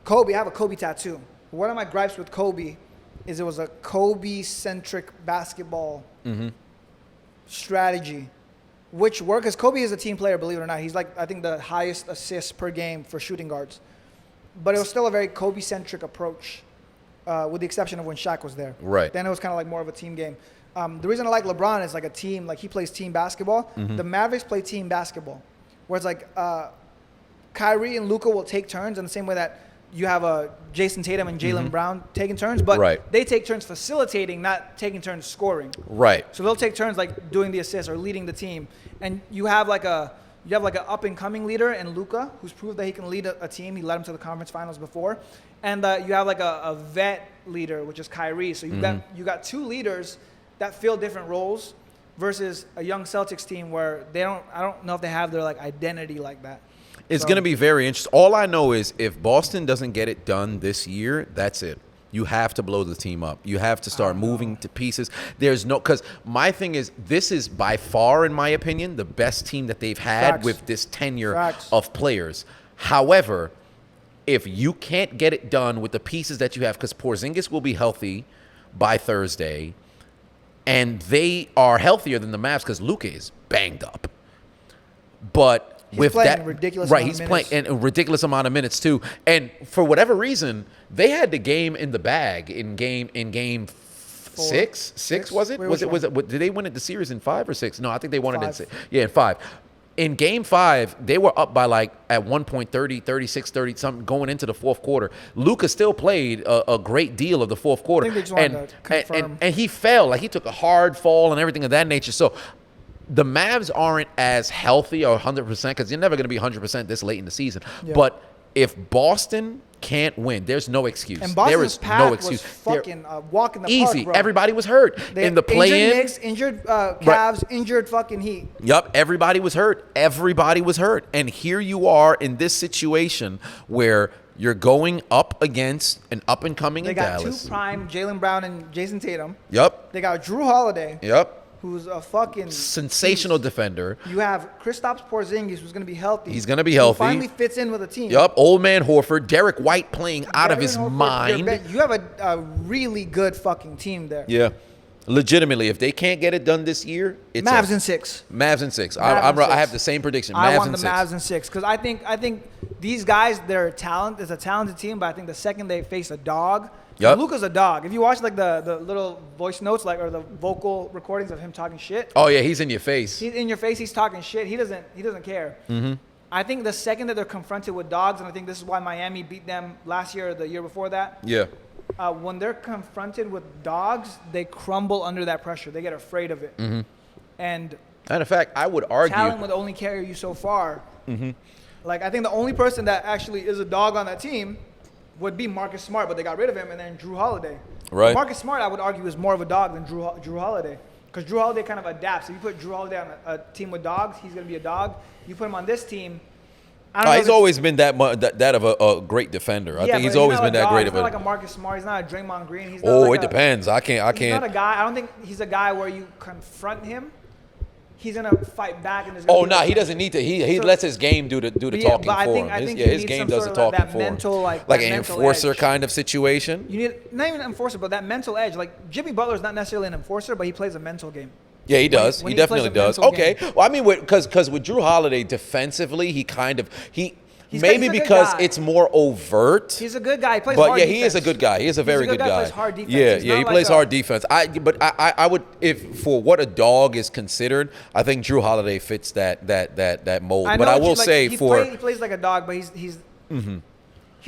Kobe, I have a Kobe tattoo. One of my gripes with Kobe is it was a Kobe-centric basketball strategy, which worked because Kobe is a team player, believe it or not. He's, like, I think the highest assists per game for shooting guards. But it was still a very Kobe-centric approach, with the exception of when Shaq was there. Right. Then it was kind of like more of a team game. The reason I like LeBron is like a team, like he plays team basketball. The Mavericks play team basketball, where it's like Kyrie and Luka will take turns in the same way that you have Jason Tatum and Jaylen Brown taking turns, but Right. they take turns facilitating, not taking turns scoring. right. So they'll take turns like doing the assist or leading the team, and you have like an up and coming leader in Luka who's proved that he can lead a team. He led them to the conference finals before, and you have like a vet leader, which is Kyrie. So you got two leaders that fill different roles versus a young Celtics team where I don't know if they have their like identity like that. It's So- going to be very interesting. All I know is if Boston doesn't get it done this year, that's it. You have to blow the team up. You have to start moving to pieces. Because my thing is, this is by far, in my opinion, the best team that they've had Facts. with this tenure Facts. of players. However, if you can't get it done with the pieces that you have, because Porzingis will be healthy by Thursday, and they are healthier than the Mavs because Luka is banged up. But He's with playing that, a ridiculous right, amount he's of playing minutes. and a ridiculous amount of minutes too. And for whatever reason, they had the game in the bag in game six. Six was it? Wait, Was which it? Did they win it the series in 5 or 6? No, I think they won it in 5. 6. Yeah, in 5. In game 5, they were up by like at one point 30, 36, 30 something going into the fourth quarter. Luka still played a great deal of the fourth quarter. I think they just wanted to confirm. And he fell. Like he took a hard fall and everything of that nature. So the Mavs aren't as healthy or 100% because you're never going to be 100% this late in the season. Yeah. But if Boston can't win, there's no excuse. And There Boston's is path no was excuse. fucking walk in the Easy. park, bro. Everybody was hurt They in the play-in. Injured Knicks, injured Cavs, injured fucking Heat. Yup, everybody was hurt. Everybody was hurt. And here you are in this situation where you're going up against an up-and-coming They in got Dallas. two prime, Jaylen Brown and Jason Tatum. Yup, They got Drew Holiday, yup. who's a fucking Sensational beast. defender. You have Kristaps Porzingis, who's going to be healthy. He's gonna be Who healthy. finally fits in with a team. Yup, old man Horford. Derek White playing out of Darren his Horford, mind. You have a really good fucking team there. Yeah. Legitimately, if they can't get it done this year, it's Mavs a- in 6. Mavs in 6. Mavs in I 6. have the same prediction. I Mavs want in the 6. Mavs in 6 because I think these guys, their talent is a talented team, but I think the second they face a dog, Yup. Luka's a dog. If you watch like the little voice notes or the vocal recordings of him talking shit, Oh yeah, he's in your face. he's in your face. He's talking shit. He doesn't care. Mm-hmm. I think the second that they're confronted with dogs, and I think this is why Miami beat them last year or the year before that. Yeah. When they're confronted with dogs, they crumble under that pressure. They get afraid of it. Mm-hmm. And Matter of fact, I would argue. talent would only carry you so far. Mm-hmm. Like, I think the only person that actually is a dog on that team would be Marcus Smart, but they got rid of him, and then Drew Holiday. Right. Marcus Smart, I would argue, is more of a dog than Drew Holiday. Because Drew Holiday kind of adapts. If you put Drew Holiday on a team with dogs, he's going to be a dog. You put him on this team, I don't know if He's it's- always been that of a great defender. I Yeah, think he's but always not been a that dog. great He's of not a. like a Marcus Smart. He's not a Draymond Green. He's not Oh, like it depends. I can't. He's not a guy. I don't think he's a guy where you confront him. He's gonna fight back and there's Oh gonna be no, like- he doesn't need to. He So- lets his game do the Yeah, talking but I for think- him. I think His you need game some does the sort of talking that for mental, him. like, Like that an mental enforcer edge. kind of situation. You need not even an enforcer, but that mental edge. Like Jimmy Butler's not necessarily an enforcer, but he plays a mental game. Yeah, he does. when He he plays definitely a does. mental Okay. game. Well, I mean, because with Drew Holiday defensively, he He's maybe a good because guy. it's more overt. He's a good guy. He plays But hard yeah, defense. he is a good guy. He is a very good guy. Plays hard defense. Yeah, He's yeah, he not plays like hard defense. But I would, if for what a dog is considered, I think Drew Holiday fits that mold. I But know I what will you- like, say he for plays like a dog, but he's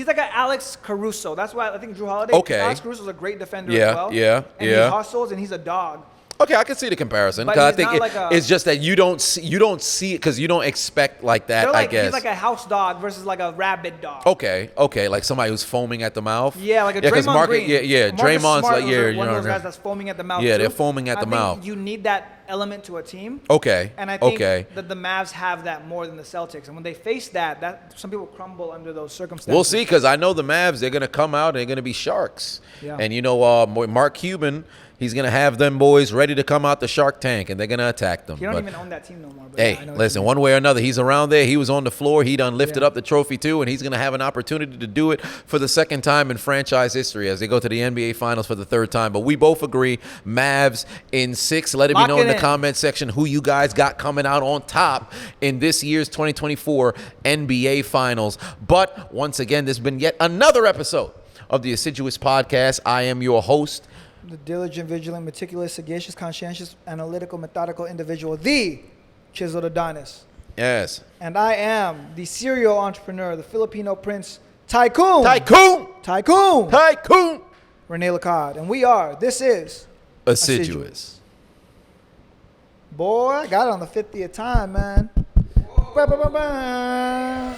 like an Alex Caruso. That's why I think Drew Holiday. Okay. Alex Caruso's a great defender Yeah, as well. yeah, and yeah. he hustles and he's a dog. Okay, I can see the comparison But because I he's think not like a- it's just that you don't see it because you don't expect like that. They're like, I guess. he's like a house dog versus like a rabid dog. Okay, like somebody who's foaming at the mouth. Yeah, like a 'cause Draymond Green. Yeah. Marcus Draymond's Smart like, was yeah, one you of know. those guys that's foaming at the mouth. Yeah, too. they're foaming at the I mouth. think you need that element to a team. Okay. And I think okay. that the Mavs have that more than the Celtics. And when they face that some people crumble under those circumstances. We'll see, because I know the Mavs, they're going to come out and they're going to be sharks. Yeah. And, you know, Mark Cuban, he's going to have them boys ready to come out the Shark Tank, and they're going to attack them. He don't But, even own that team no more. But hey, yeah, I know what listen, you mean. one way or another, he's around there. He was on the floor. He done lifted Yeah. up the trophy, too, and he's going to have an opportunity to do it for the second time in franchise history as they go to the NBA Finals for the third time. But we both agree, Mavs in 6. Let it Lock be known it in the in. comment section who you guys got coming out on top in this year's 2024 NBA Finals. But once again, there's been yet another episode of the Assiduous Podcast. I am your host. The diligent, vigilant, meticulous, sagacious, conscientious, analytical, methodical individual, the chiseled Adonis. Yes. And I am the serial entrepreneur, the Filipino prince, Tycoon. Tycoon! Tycoon. Tycoon! Renee Lacard. And this is Assiduous. Boy, I got it on the 50th time, man. Ba, ba, ba, ba.